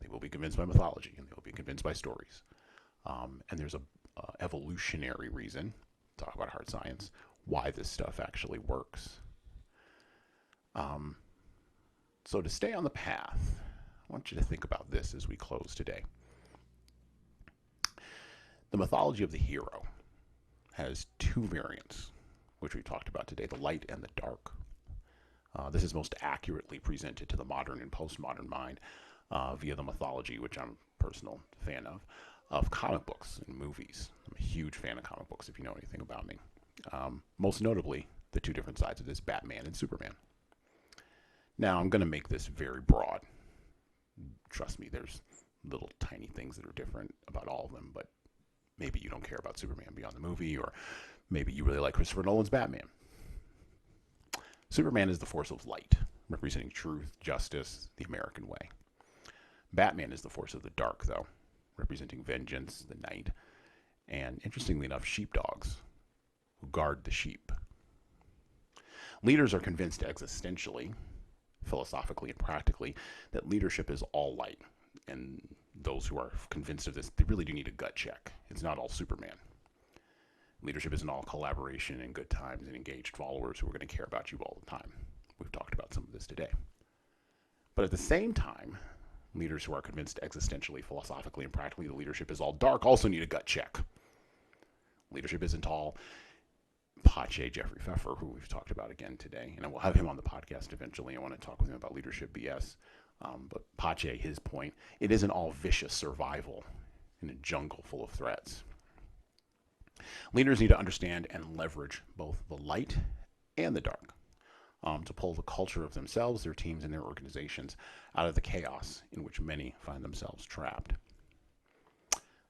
They will be convinced by mythology, and they will be convinced by stories. And there's a evolutionary reason, talk about hard science, why this stuff actually works. So to stay on the path, I want you to think about this as we close today. The mythology of the hero has 2 variants, which we talked about today, the light and the dark. This is most accurately presented to the modern and postmodern mind via the mythology, which I'm a personal fan of comic books and movies. I'm a huge fan of comic books, if you know anything about me. Most notably, the 2 different sides of this, Batman and Superman. Now, I'm going to make this very broad. Trust me, there's little tiny things that are different about all of them, but maybe you don't care about Superman beyond the movie, or maybe you really like Christopher Nolan's Batman. Superman is the force of light, representing truth, justice, the American way. Batman is the force of the dark, though, representing vengeance, the night, and interestingly enough, sheepdogs who guard the sheep. Leaders are convinced existentially, philosophically, and practically that leadership is all light. And those who are convinced of this, they really do need a gut check. It's not all Superman. Leadership isn't all collaboration and good times and engaged followers who are going to care about you all the time. We've talked about some of this today. But at the same time, leaders who are convinced existentially, philosophically, and practically that leadership is all dark also need a gut check. Leadership isn't all Pache Jeffrey Pfeffer, who we've talked about again today, and I will have him on the podcast eventually. I want to talk with him about leadership BS. But Pache, his point, it isn't all vicious survival in a jungle full of threats. Leaders need to understand and leverage both the light and the dark to pull the culture of themselves, their teams, and their organizations out of the chaos in which many find themselves trapped.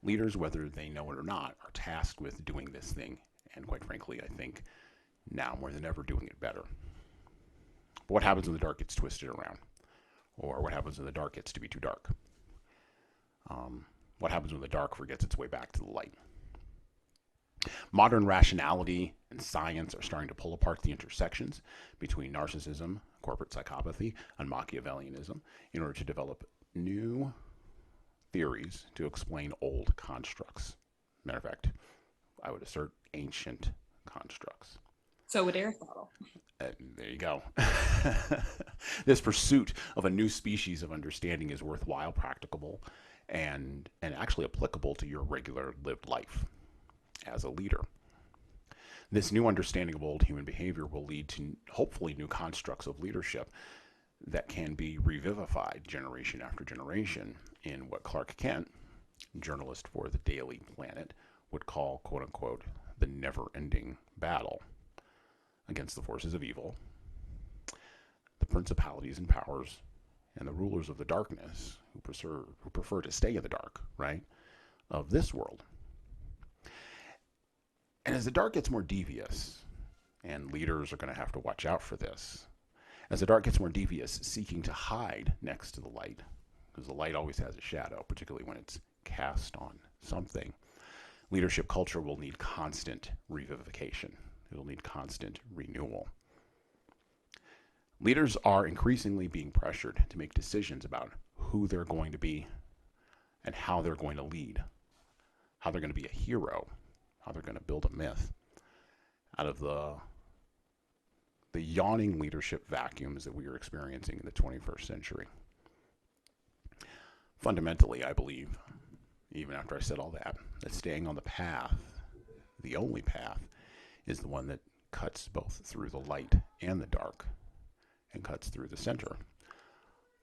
Leaders, whether they know it or not, are tasked with doing this thing, and quite frankly, I think now more than ever doing it better. But what happens when the dark gets twisted around? Or what happens when the dark gets to be too dark? What happens when the dark forgets its way back to the light? Modern rationality and science are starting to pull apart the intersections between narcissism, corporate psychopathy, and Machiavellianism in order to develop new theories to explain old constructs. Matter of fact, I would assert ancient constructs. So would Aristotle. There you go. This pursuit of a new species of understanding is worthwhile, practicable, and actually applicable to your regular lived life as a leader. This new understanding of old human behavior will lead to hopefully new constructs of leadership that can be revivified generation after generation in what Clark Kent, journalist for the Daily Planet, would call, quote unquote, the never ending battle against the forces of evil, the principalities and powers, and the rulers of the darkness who prefer to stay in the dark, right, of this world. And as the dark gets more devious, and leaders are going to have to watch out for this, as the dark gets more devious, seeking to hide next to the light, because the light always has a shadow, particularly when it's cast on something, leadership culture will need constant revivification. It will need constant renewal. Leaders are increasingly being pressured to make decisions about who they're going to be and how they're going to lead, how they're going to be a hero, how they're going to build a myth out of the yawning leadership vacuums that we are experiencing in the 21st century. Fundamentally, I believe, even after I said all that staying on the path, the only path, is the one that cuts both through the light and the dark and cuts through the center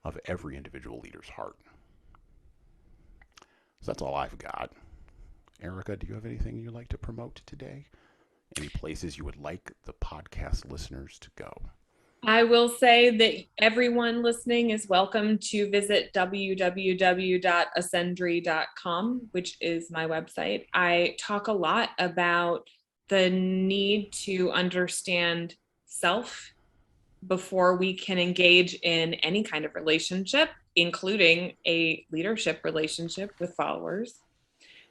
of every individual leader's heart. So that's all I've got. Erica, do you have anything you'd like to promote today? Any places you would like the podcast listeners to go? I will say that everyone listening is welcome to visit www.ascendry.com, which is my website. I talk a lot about the need to understand self before we can engage in any kind of relationship, including a leadership relationship with followers.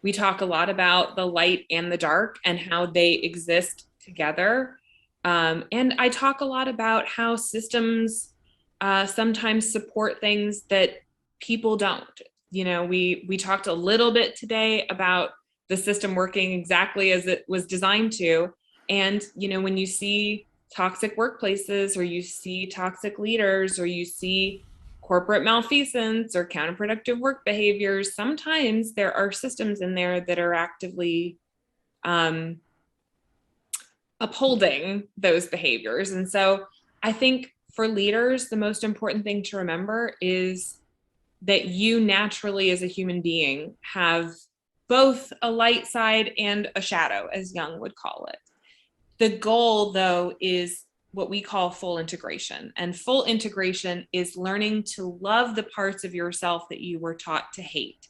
We talk a lot about the light and the dark and how they exist together. And I talk a lot about how systems sometimes support things that people don't. You know, we talked a little bit today about the system working exactly as it was designed to. And, you know, when you see toxic workplaces, or you see toxic leaders, or you see corporate malfeasance or counterproductive work behaviors, sometimes there are systems in there that are actively upholding those behaviors. And so I think for leaders, the most important thing to remember is that you naturally, as a human being, have both a light side and a shadow, as Jung would call it. The goal, though, is what we call full integration. And full integration is learning to love the parts of yourself that you were taught to hate.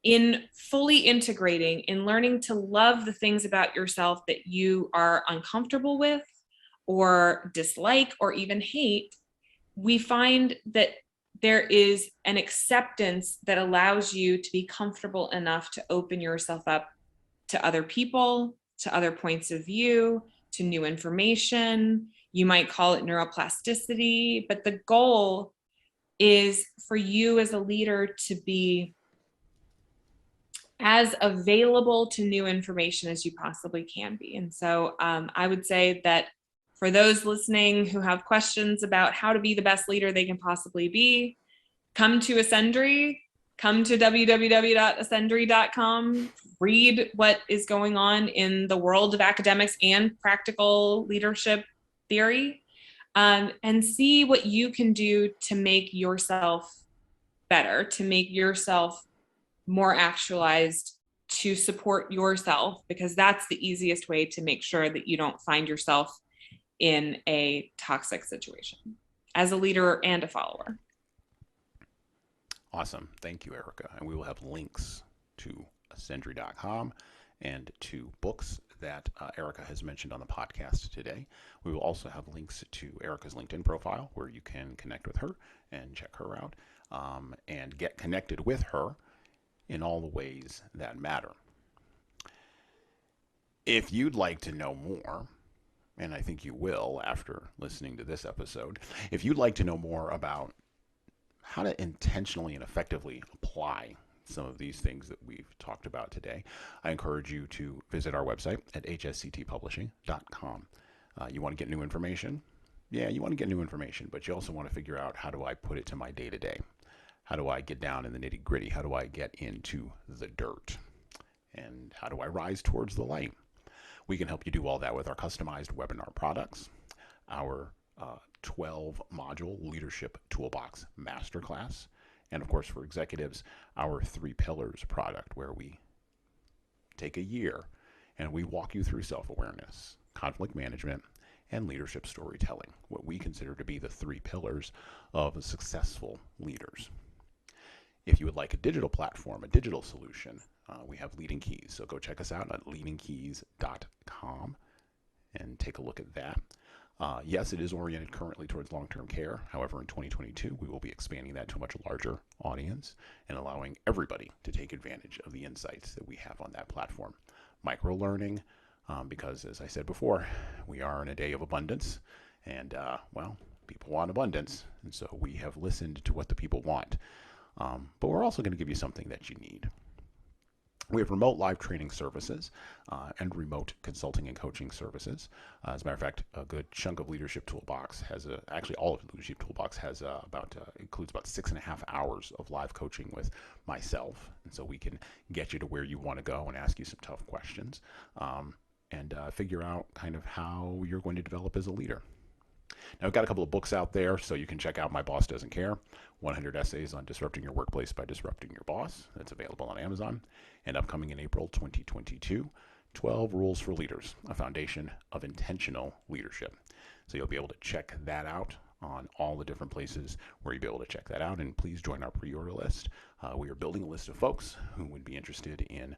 In fully integrating, in learning to love the things about yourself that you are uncomfortable with or dislike or even hate, we find that there is an acceptance that allows you to be comfortable enough to open yourself up to other people, to other points of view, to new information. You might call it neuroplasticity, but the goal is for you as a leader to be as available to new information as you possibly can be. And so I would say that for those listening who have questions about how to be the best leader they can possibly be, come to Ascendry, come to www.ascendry.com, read what is going on in the world of academics and practical leadership theory, and see what you can do to make yourself better, to make yourself more actualized, to support yourself, because that's the easiest way to make sure that you don't find yourself in a toxic situation as a leader and a follower. Awesome. Thank you, Erica. And we will have links to ascendry.com and to books that Erica has mentioned on the podcast today. We will also have links to Erica's LinkedIn profile where you can connect with her and check her out and get connected with her in all the ways that matter. If you'd like to know more, and I think you will after listening to this episode, if you'd like to know more about how to intentionally and effectively apply some of these things that we've talked about today, I encourage you to visit our website at hsctpublishing.com. You want to get new information? Yeah, you want to get new information, but you also want to figure out, how do I put it to my day to day? How do I get down in the nitty gritty? How do I get into the dirt? And how do I rise towards the light? We can help you do all that with our customized webinar products, our 12 module leadership toolbox masterclass, and of course for executives, our 3 pillars product, where we take a year and we walk you through self-awareness, conflict management, and leadership storytelling, what we consider to be the 3 pillars of successful leaders. If you would like a digital platform, a digital solution, we have Leading Keys. So go check us out at leadingkeys.com and take a look at that. Yes, it is oriented currently towards long-term care. However, in 2022, we will be expanding that to a much larger audience and allowing everybody to take advantage of the insights that we have on that platform. Micro-learning, because as I said before, we are in a day of abundance, and well, people want abundance, and so we have listened to what the people want. But we're also going to give you something that you need. We have remote live training services and remote consulting and coaching services. As a matter of fact, a good chunk of Leadership Toolbox has actually all of Leadership Toolbox has includes about 6.5 hours of live coaching with myself, and so we can get you to where you want to go and ask you some tough questions, and figure out kind of how you're going to develop as a leader. Now, I've got a couple of books out there, so you can check out My Boss Doesn't Care, 100 Essays on Disrupting Your Workplace by Disrupting Your Boss. That's available on Amazon. And upcoming in April 2022, 12 Rules for Leaders, a foundation of intentional leadership. So you'll be able to check that out on all the different places where you'll be able to check that out. And please join our pre-order list. We are building a list of folks who would be interested in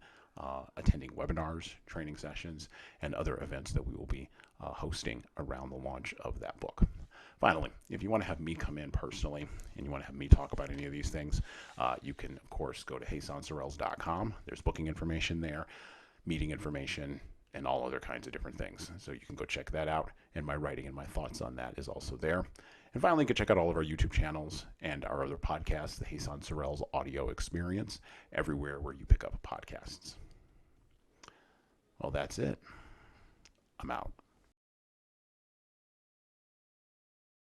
attending webinars, training sessions, and other events that we will be hosting around the launch of that book. Finally, if you want to have me come in personally and you want to have me talk about any of these things, you can, of course, go to JesanSorrells.com. There's booking information there, meeting information, and all other kinds of different things. So you can go check that out, and my writing and my thoughts on that is also there. And finally, you can check out all of our YouTube channels and our other podcasts, the Jesan Sorrells Audio Experience, everywhere where you pick up podcasts. Well, that's it. I'm out.